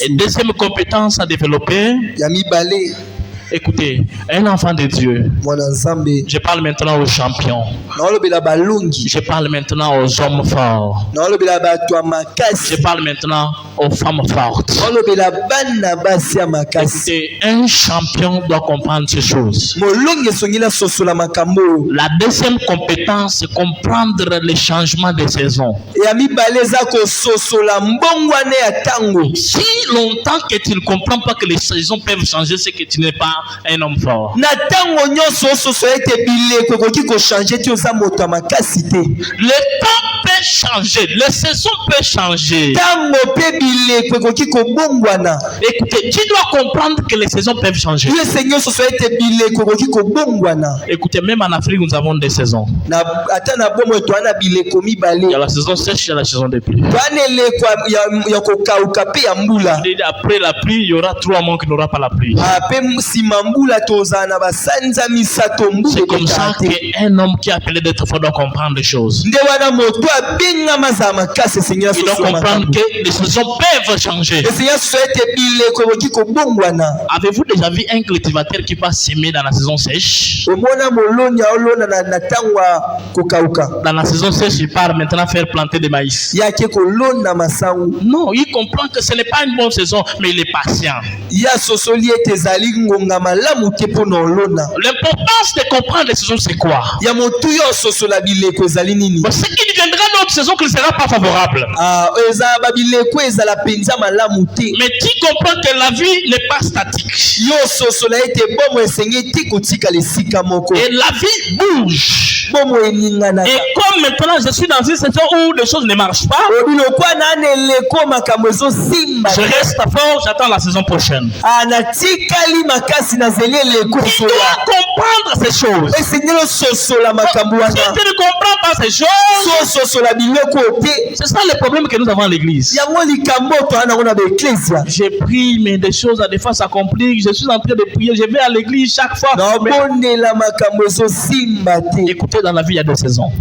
Et deuxième compétence à développer, écoutez, un enfant de Dieu. Je parle maintenant aux champions. Je parle maintenant aux hommes forts. Je parle maintenant aux femmes fortes. Écoutez, un champion doit comprendre ces choses. La deuxième compétence, c'est comprendre les changements de saison. Si longtemps que tu ne comprends pas que les saisons peuvent changer, c'est que tu n'es pas un homme fort. Le temps peut changer, les saisons peuvent changer. Écoutez, tu dois comprendre que les saisons peuvent changer. Écoutez, même en Afrique, nous avons des saisons. Il y a la saison sèche et la saison des pluies. Après la pluie, il y aura 3 mois qu'il n'y aura pas la pluie. C'est comme ça qu'un homme qui est appelé d'être fort doit comprendre les choses. Il doit comprendre que les saisons peuvent changer. Avez-vous déjà vu un cultivateur qui va s'aimer dans la saison sèche? Dans la saison sèche, il part maintenant faire planter des maïs. Non, il comprend que ce n'est pas une bonne saison, mais il est patient. L'importance de comprendre les saisons, c'est quoi? Ce qui deviendra notre saison qui ne sera pas favorable. Mais tu comprends que la vie n'est pas statique. Et la vie bouge. Et comme maintenant je suis dans une saison où les choses ne marchent pas, je reste fort, j'attends la saison prochaine. Tu dois comprendre ces choses. Si tu ne comprends pas ces choses, C'est ça le problème que nous avons à l'église. J'ai pris, mais des choses à des fois ça complique. Je suis en train de prier, je vais à l'église chaque fois. Mais... Écoutez, dans la vie, il y a des saisons.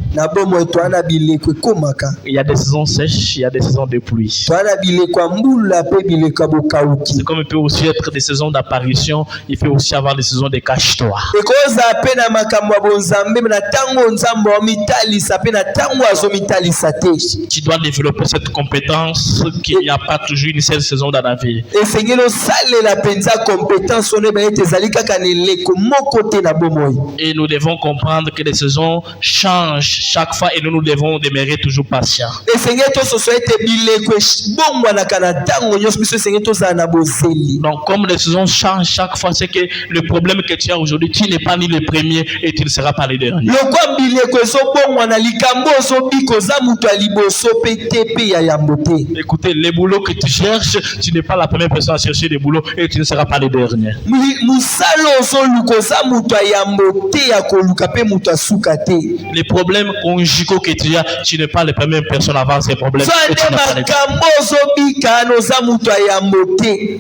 Il y a des saisons sèches, il y a des saisons de pluie. C'est comme il peut aussi être des saisons d'apparition, il peut aussi avoir des saisons de cache-toi. Tu dois développer cette compétence qu'il n'y a pas toujours une seule saison dans la vie. Et nous devons comprendre que les saisons changent chaque fois et nous devons demeurer toujours patients. Donc comme les saisons changent chaque fois, c'est que le problème que tu as aujourd'hui, tu n'es pas ni le premier et tu ne seras pas le dernier. Écoutez, les boulots que tu cherches, tu n'es pas la première personne à chercher des boulots et tu ne seras pas le dernier. Les problèmes conjugaux que tu as, tu n'es pas la première personne à avoir ces problèmes.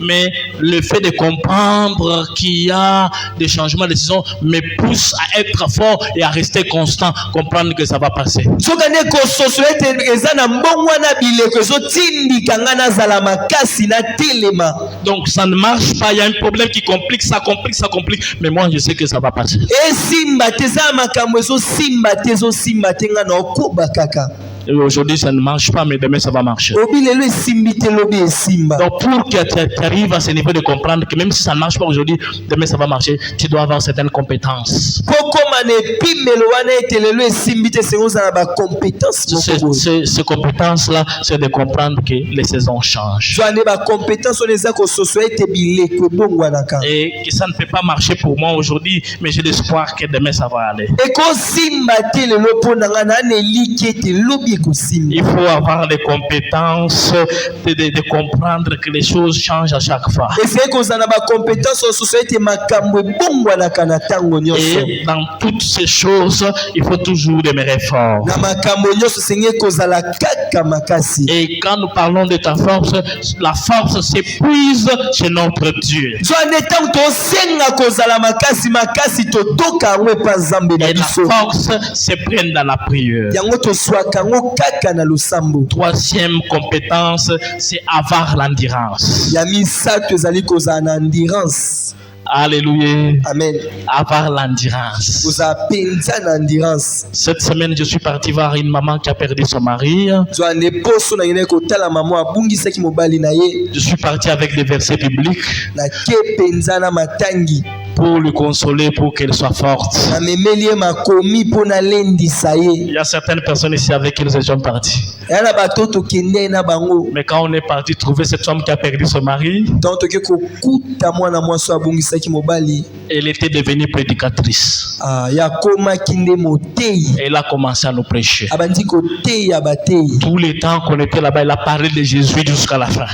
Mais le fait de comprendre qu'il y a des changements de saison me pousse à être fort et à rester constant, comprendre que ça va passer. Donc ça ne marche pas, il y a un problème qui complique, mais moi je sais que ça va passer. Et aujourd'hui ça ne marche pas, mais demain ça va marcher. Donc pour que tu arrives à ce niveau de comprendre que même si ça ne marche pas aujourd'hui, demain ça va marcher, tu dois avoir certaines compétences. Ces compétences-là, c'est de comprendre que les saisons changent. Et que ça ne peut pas marcher pour moi aujourd'hui, mais j'ai l'espoir que demain ça va aller. Il faut avoir des compétences de comprendre que les choses changent à chaque fois. Et dans toutes ces choses, il faut toujours demeurer fort. Et quand nous parlons de ta force, la force s'épuise chez notre Dieu. Et la force se prend dans la prière. Troisième compétence, c'est avoir l'endurance. Alléluia. Amen. Avoir l'endurance. Cette semaine, je suis parti voir une maman qui a perdu son mari. Je suis parti avec des versets bibliques pour le consoler, pour qu'elle soit forte. Il y a certaines personnes ici avec qui nous étions partis. Mais quand on est parti trouver cette femme qui a perdu son mari, elle était devenue prédicatrice. Elle a commencé à nous prêcher. Tout le temps qu'on était là-bas, elle a parlé de Jésus jusqu'à la fin.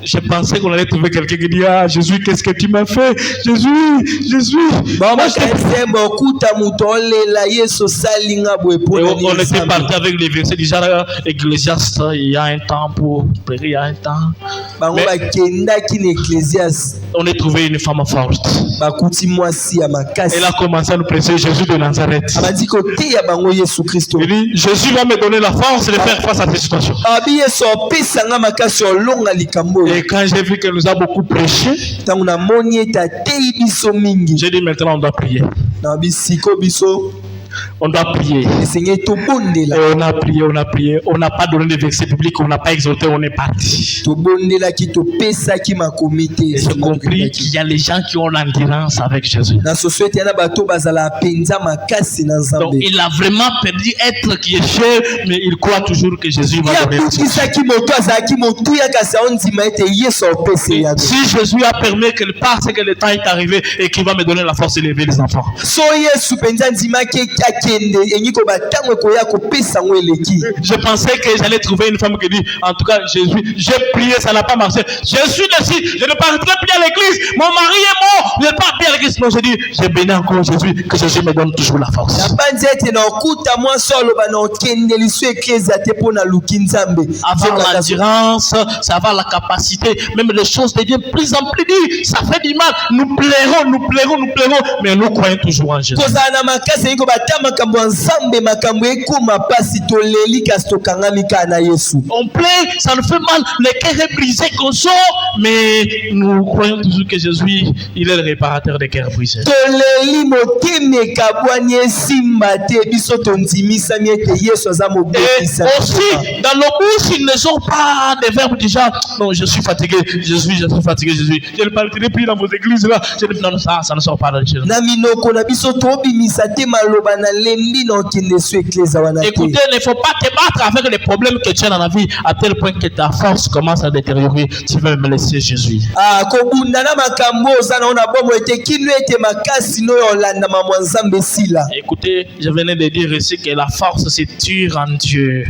Je pensais qu'on allait trouver quelqu'un qui dit: ah Jésus, qu'est-ce que tu m'as fait? Jésus. On était parti avec les versets du genre Ecclésiaste, il y a un temps pour prier, il y a un temps. On a trouvé une femme forte. Elle a commencé à nous prêcher Jésus de Nazareth. Elle dit: Jésus va me donner la force de faire face à cette situation. Et quand j'ai vu qu'elle nous a beaucoup prêché, j'ai dit: maintenant on doit prier. On doit prier. Et on a prié. On n'a pas donné de versets publics, on n'a pas exhorté, on est parti. Et j'ai compris qu'il y a les gens qui ont l'endurance avec Jésus. Donc il a vraiment perdu être qui est cher, mais il croit toujours que Jésus va donner. Si Jésus a permis qu'elle passe, que le temps est arrivé et qu'il va me donner la force d'élever les enfants. Je pensais que j'allais trouver une femme qui dit, en tout cas, Jésus, j'ai prié, ça n'a pas marché. Je suis ici, je ne partirai plus à l'église. Mon mari est mort, je ne pars plus à l'église. Non, j'ai dit, j'ai béni encore Jésus, que Jésus me donne toujours la force. Avoir l'endurance, c'est avoir la capacité, même les choses deviennent plus en plus dures. Ça fait du mal. Nous plairons, mais nous croyons toujours en Jésus. On plaît, ça nous fait mal, le cœur est brisé qu'on sort, mais nous croyons toujours que Jésus, il est le réparateur des cœurs brisés. Et aussi, dans nos bouches, ils ne sont pas des verbes du genre, non, je suis fatigué, Jésus. Je ne partirai plus dans vos églises là. Non, ça ne sort pas de chez nous. Écoutez, il ne faut pas te battre avec les problèmes que tu as dans la vie à tel point que ta force commence à détériorer. Tu veux me laisser Jésus. Écoutez, je venais de dire ici que la force c'est dur en Dieu.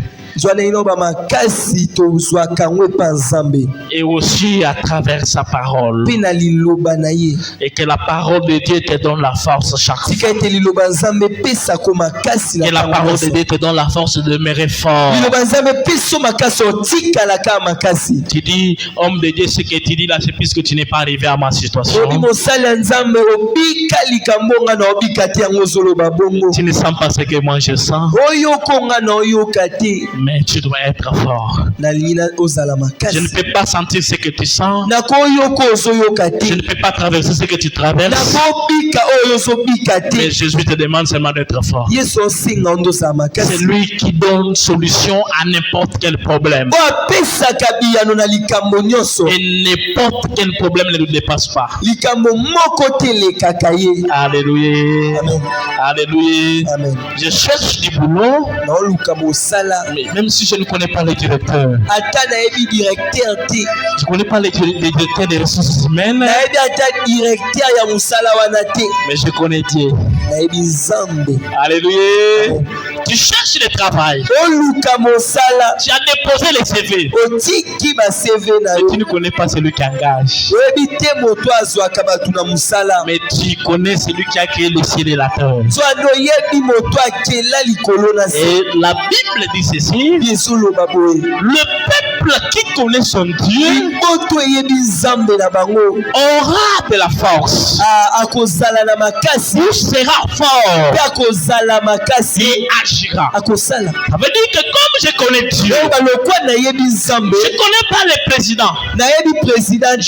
Et aussi à travers sa parole. Et que la parole de Dieu te donne la force chaque fois. Que la parole de Dieu te donne la force de demeurer fort. Tu dis, homme de Dieu, ce que tu dis là, c'est puisque tu n'es pas arrivé à ma situation. Tu ne sens pas ce que moi je sens. Mais tu dois être fort. Je ne peux pas sentir ce que tu sens. Je ne peux pas traverser ce que tu traverses. Mais Jésus te demande seulement d'être fort. C'est lui qui donne solution à n'importe quel problème. Et n'importe quel problème ne nous dépasse pas. Alléluia. Amen. Alléluia. Amen. Je cherche du boulot. Mais même si je ne connais pas les directeurs. Je ne connais pas les directeurs des ressources humaines. Mais je connais Dieu. Alléluia. Amen. Tu cherches le travail. Tu as déposé les CV. Mais tu ne connais pas celui qui engage. Mais tu connais celui qui a créé le ciel et la terre. Et la Bible dit ceci. Le peuple qui connaît son Dieu aura de la force. Il sera fort. Et agira. Ça veut dire que comme je connais Dieu, je ne connais pas le président. Je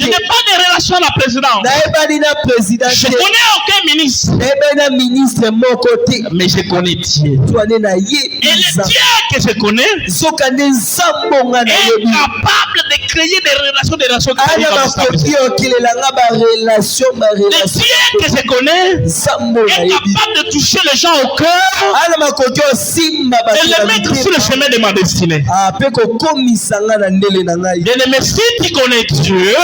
n'ai pas de relation à la présidence. Je connais aucun ministre. Mais je connais Dieu. Et le Dieu que je connais est capable de créer des relations qui le Dieu que je connais est capable de toucher les gens au cœur et les mettre sur le chemin de ma destinée. Bien-aimé, si tu connais Dieu,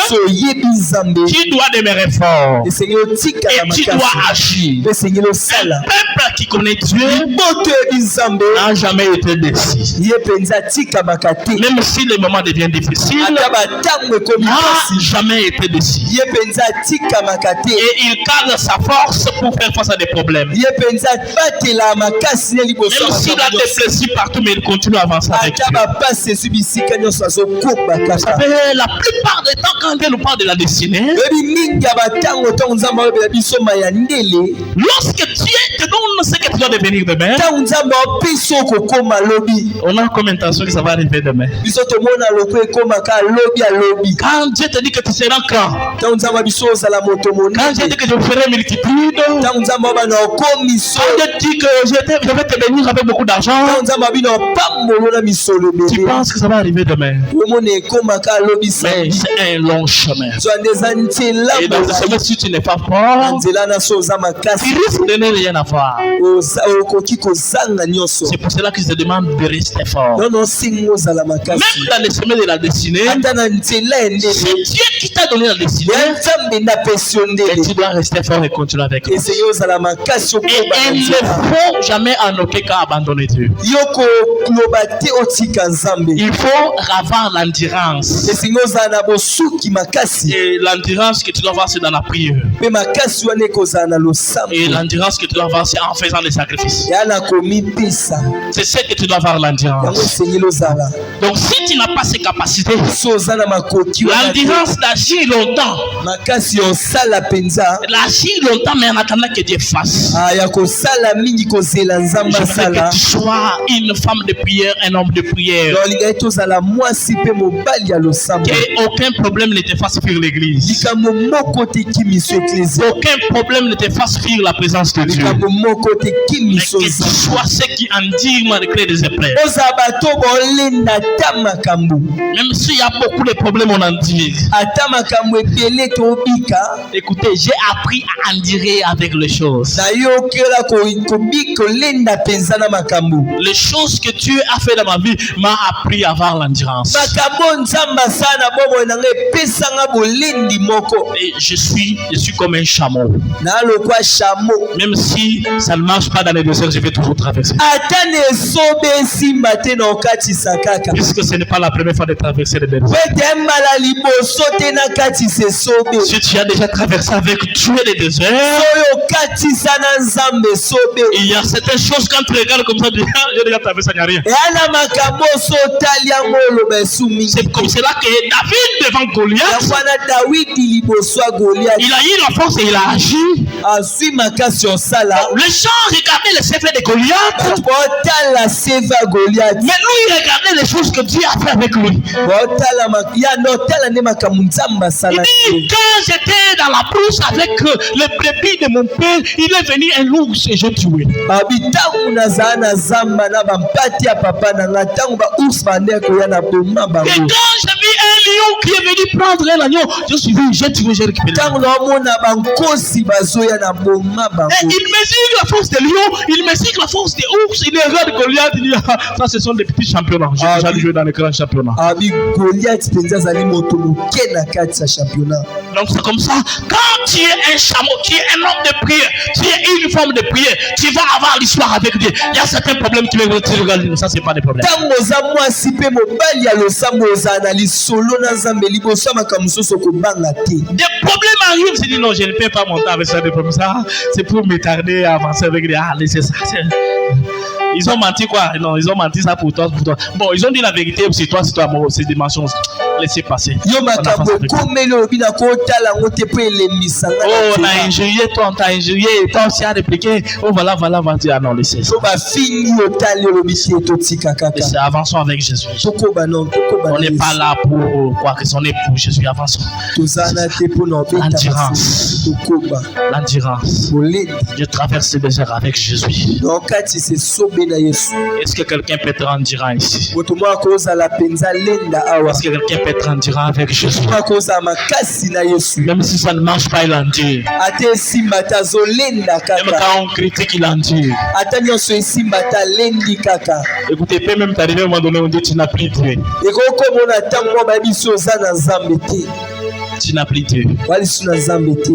tu dois demeurer fort et tu dois agir. Un peuple qui connaît Dieu n'a jamais été déçu. Même si les moments deviennent difficiles, n'a jamais été déçu. Et il garde sa force pour faire face à des problèmes. Même s'il a des blessures partout, mais il continue à avancer avec Dieu. Vous savez, la plupart des temps, quand Dieu nous parle de la destinée, lorsque Dieu te donne ce que tu dois devenir demain, on a comme intention que ça va arriver demain. Quand Dieu te dit que tu seras grand, quand Dieu dit que je ferai multitude, quand Dieu dit que je vais te bénir avec beaucoup d'argent, tu penses que ça va arriver demain. Mais c'est un long chemin. Et dans ce chemin, si tu n'es pas fort, tu risques de ne rien avoir. C'est pour cela qu'ils te demandent de rester fort. Même dans les semaines de la destinée, c'est Dieu qui t'a donné la destinée. Et tu dois rester fort et continuer avec lui. Et il ne faut jamais en aucun cas abandonner Dieu. Il faut avoir l'endurance. Et l'endurance que tu dois avoir, c'est dans la prière. Et l'endurance que tu dois avoir, c'est en faisant des sacrifices. C'est ce que tu dois avoir, l'endurance. Donc si tu n'as pas ces capacités, l'endurance d'agir longtemps, l'agir longtemps, mais en attendant que Dieu fasse. Je veux que tu sois une femme de prière, un homme de prière. Que aucun problème ne te fasse fuir l'église. Aucun problème ne te fasse fuir la présence de Dieu. Mais que tu sois ceux qui endurent malgré des épreuves. Même s'il y a beaucoup de problèmes, on endure. Écoutez, j'ai appris à endurer avec les choses. Les choses que Dieu a fait dans ma vie m'a appris à avoir l'endurance. Et je suis comme un chameau. Même si ça ne marche pas dans les déserts, je vais toujours traverser. Puisque ce n'est pas la première fois de traverser les déserts. Si tu as déjà traversé avec Dieu les déserts, il y a certaines choses quand tu regardes comme ça, j'ai déjà traversé, il n'y a rien. C'est comme cela que David devant Goliath, il a eu la force et il a agi. Les gens regardaient les sévères de Goliath, mais lui il regardait les choses que Dieu a fait avec lui. Il dit, quand j'étais dans la brousse avec les brebis de mon père, il est venu un ours et j'ai tué. Et quand j'ai vu un lion qui est venu prendre un agneau, je suis venu, j'ai tué, j'ai récupéré. Et il mesure la force des lions, il mesure la force des ours, il regarde Goliath, il dit, ça ce sont des petits championnats. J'ai déjà joué dans les grands championnats. Donc c'est comme ça, quand tu es un chameau, tu es un homme de prière, tu es une femme de prière, tu vas avoir l'histoire avec Dieu. Il y a certains problèmes qui vont te regarder, ça c'est pas des problèmes. Des problèmes arrivent, tu dis non, je ne peux pas monter avec ça, des problèmes. Ça, c'est pour m'étarder à avancer avec des laissez ça. Ils ont menti quoi? Non, ils ont menti ça pour toi, Bon, ils ont dit la vérité, c'est toi, c'est des mensonges. Laissez passer. Oh, on a injurié, toi, on t'a injurié, toi aussi a répliqué. Oh, voilà, vas-y. Ah non, laissez ça. Laissez, avançons avec Jésus. On n'est pas là pour quoi que on est pour Jésus, avançons. L'endurance. Je traverse le désert avec Jésus. Est-ce que quelqu'un peut être endurant ici? Est-ce que quelqu'un peut être endurant avec Jésus? Même si ça ne marche pas, il endure. Même quand on critique, il endure. Écoutez, peut même t'arriver à un moment donné, on dit tu n'as plus Dieu. Tu n'as plus Dieu.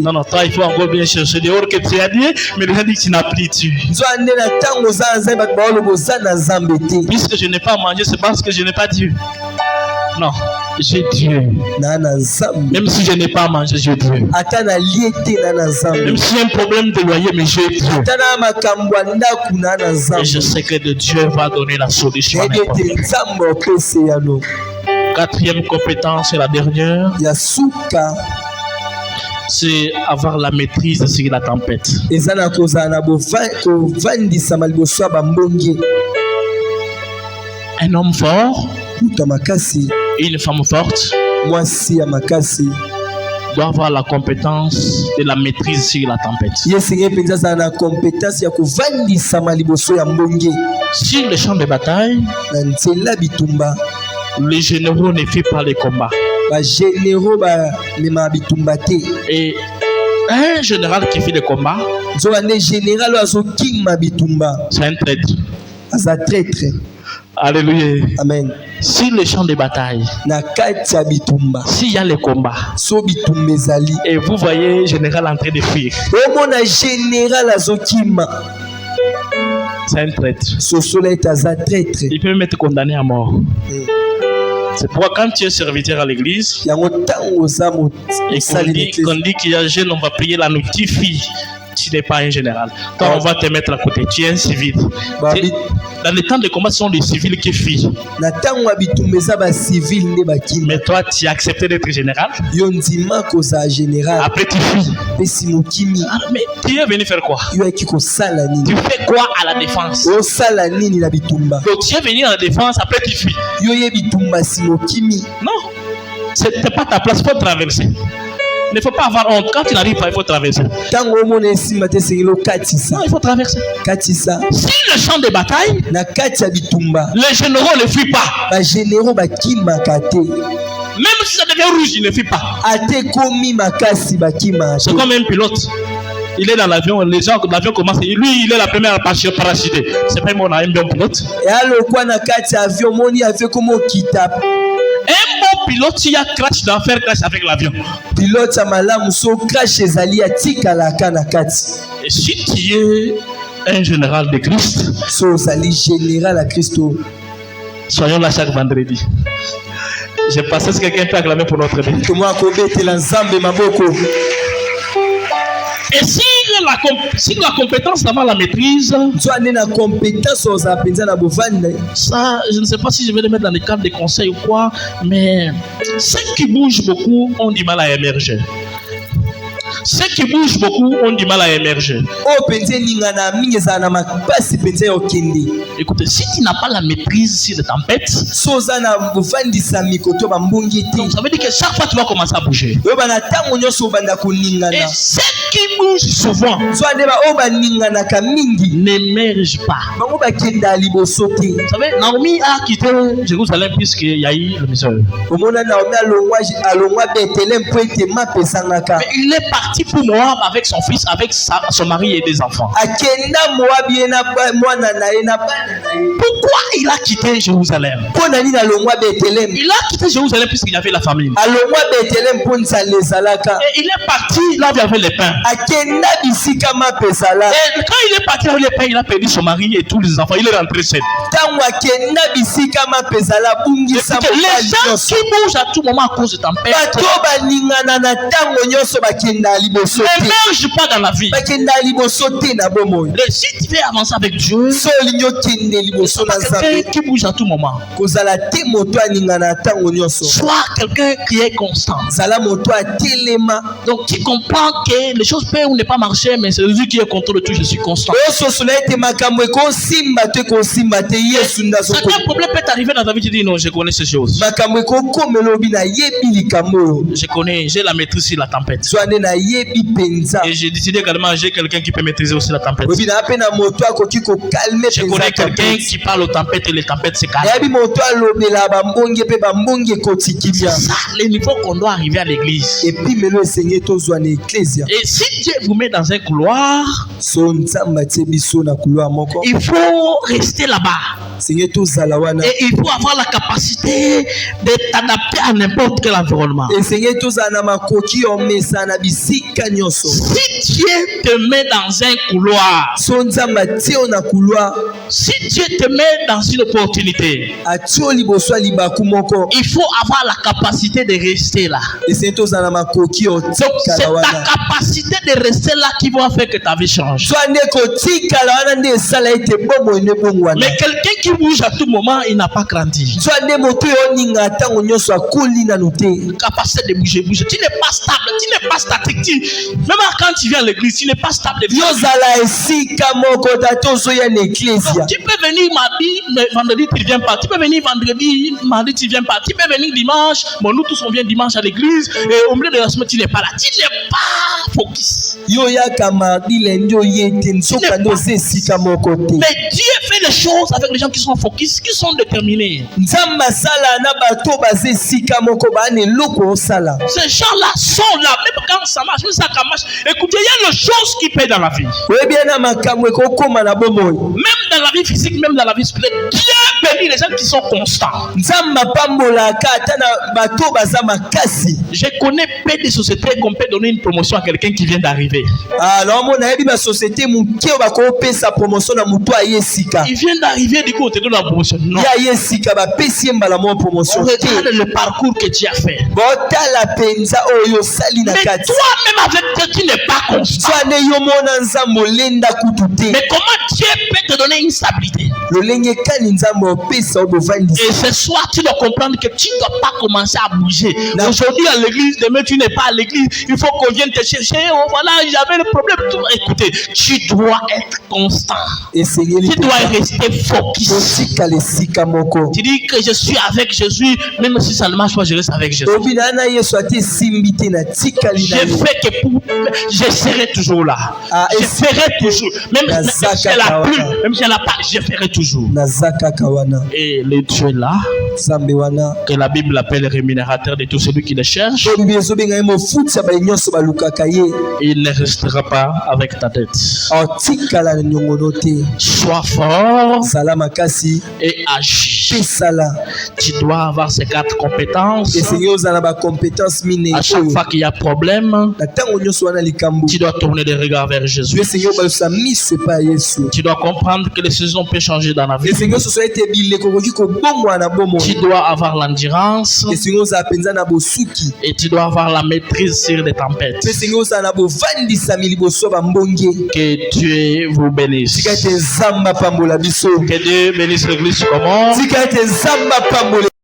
Non, toi il faut encore bien chercher dehors que tu as dit, mais déjà dit que tu n'as plus Dieu. Puisque je n'ai pas mangé, c'est parce que je n'ai pas Dieu. Non, j'ai Dieu. Même si je n'ai pas mangé, j'ai Dieu. Même s'il y a un problème de loyer, mais j'ai Dieu. Et je sais que Dieu va donner la solution. Quatrième compétence et la dernière, c'est avoir la maîtrise sur la tempête. Un homme fort, une femme forte doit avoir la compétence et la maîtrise sur la tempête. Sur le champ de bataille, les généraux ne firent pas les combats. Et Un général qui fait des combats, c'est un traître. Alléluia. Amen. Sur le champ de bataille, s'il y a les combats, et vous voyez le général en train de fuir, c'est un traître. Il peut même être condamné à mort. C'est pourquoi quand tu es serviteur à l'église, et qu'on dit qu'il y a un jeune, on va prier la nuit, tu fuis. Tu n'es pas un général. Toi, on va te mettre à côté. Tu es un civil. Dans les temps de combat, ce sont les civils qui fuient. Mais toi, tu as accepté d'être général. Après, tu fuis. Mais tu es venu faire quoi? Tu fais quoi à la défense? Donc, tu es venu à la défense, après tu fuis. Non. Ce n'est pas ta place, il faut traverser. Il ne faut pas avoir honte. Quand tu n'arrives pas, il faut traverser. Non, il faut traverser. Si le champ de bataille, les généraux ne fuient pas. Même si ça devient rouge, il ne fuit pas. C'est comme un pilote. Il est dans l'avion, les gens, l'avion commence. Lui, il est la première à parachuter. C'est pas moi, on a un bon pilote. Un bon pilote, s'il y a crash, doit faire crash avec l'avion. Et si tu es un général de Christ, soyons là chaque vendredi. Je pensais que quelqu'un peut acclamer pour notre Dieu. Et si la compétence avant la maîtrise, ça, je ne sais pas si je vais le mettre dans les cadres de conseil ou quoi, mais ceux qui bougent beaucoup ont du mal à émerger. Ceux qui bougent beaucoup ont du mal à émerger. Écoutez, si tu n'as pas la maîtrise sur les tempêtes, donc ça veut dire que chaque fois tu vas commencer à bouger. Et ceux qui bougent souvent n'émergent pas. Vous savez, Naomi a quitté Jérusalem puisqu'il y a eu le Messiah. Mais il est parti pour Moab avec son fils, avec son mari et des enfants. Pourquoi il a quitté Jérusalem? Il a quitté Jérusalem puisqu'il y avait la famine. Et il est parti là où il y avait les pains. Et quand il est parti là où il y avait les pains, il a perdu son mari et tous les enfants. Il est rentré seul. Les gens qui bougent à tout moment à cause de tempête n'émerge pas dans la vie. Si tu veux avancer avec Dieu, quelqu'un qui bouge à tout moment. Sois quelqu'un qui est constant. Donc tu comprends que les choses peuvent ou ne pas marcher, mais c'est Dieu qui est contre de tout. Je suis constant. Certains problèmes peuvent arriver dans ta vie. Tu dis non, je connais ces choses. Je connais, j'ai la maîtrise sur la tempête. Et j'ai décidé également, j'ai quelqu'un qui peut maîtriser aussi la tempête. Je connais quelqu'un qui parle aux tempêtes et les tempêtes se calment. C'est ça le niveau qu'on doit arriver à l'église. Et si Dieu vous met dans un couloir, il faut rester là-bas. Et il faut avoir la capacité de t'adapter à n'importe quel environnement. Si Dieu te met dans un couloir, si Dieu te met dans une opportunité, il faut avoir la capacité de rester là. Donc c'est ta capacité de rester là qui va faire que ta vie change. Mais quelqu'un qui bouge à tout moment, il n'a pas grandi. Capacité de bouger. Tu n'es pas stable, tu n'es pas statique. Même quand tu viens à l'église, tu n'es pas stable. Tu peux venir mardi, mais vendredi tu ne viens pas. Tu peux venir vendredi, mardi tu ne viens pas. Tu peux venir dimanche. Bon, nous tous on vient dimanche à l'église et au milieu de la semaine tu n'es pas là. Tu n'es pas focus. Mais Dieu fait les choses avec les gens qui sont focus, qui sont déterminés. Ces gens-là sont là, même quand ça marche, même ça marche. Écoutez, il y a des choses qui paient dans la vie. Même dans la vie physique, même dans la vie spirituelle. Dieu bénit les gens qui sont constants. Je connais peu de sociétés qu'on peut donner une promotion à quelqu'un qui vient d'arriver. Il vient d'arriver, du coup on te donne la promotion. Non. Regarde le parcours que tu as fait. Mais toi-même avec Dieu, tu n'es pas constant. Mais comment Dieu peut te donner une stabilité? Et ce soir, tu dois comprendre que tu ne dois pas commencer à bouger. Aujourd'hui à l'église, demain tu n'es pas à l'église. Il faut qu'on vienne te chercher. Oh voilà, j'avais le problème. Écoutez, tu dois être constant. Tu dois rester focus. Tu dis que je suis avec Jésus, même si ça ne marche pas, je reste avec Jésus. Je serai toujours là. Je serai toujours. Même si elle a plu, même si elle n'a pas, je ferai toujours. Et le Dieu là, que la Bible appelle rémunérateur de tout celui qui le cherche, il ne restera pas avec ta tête. Sois fort et agis. Tu dois avoir ces 4 compétences. À chaque fois qu'il y a problème, tu dois tourner les regards vers Jésus. Tu dois comprendre que les saisons peuvent changer dans la vie. Tu dois avoir l'endurance et tu dois avoir la maîtrise sur les tempêtes. Que Dieu vous bénisse. Que Dieu bénisse l'église comment?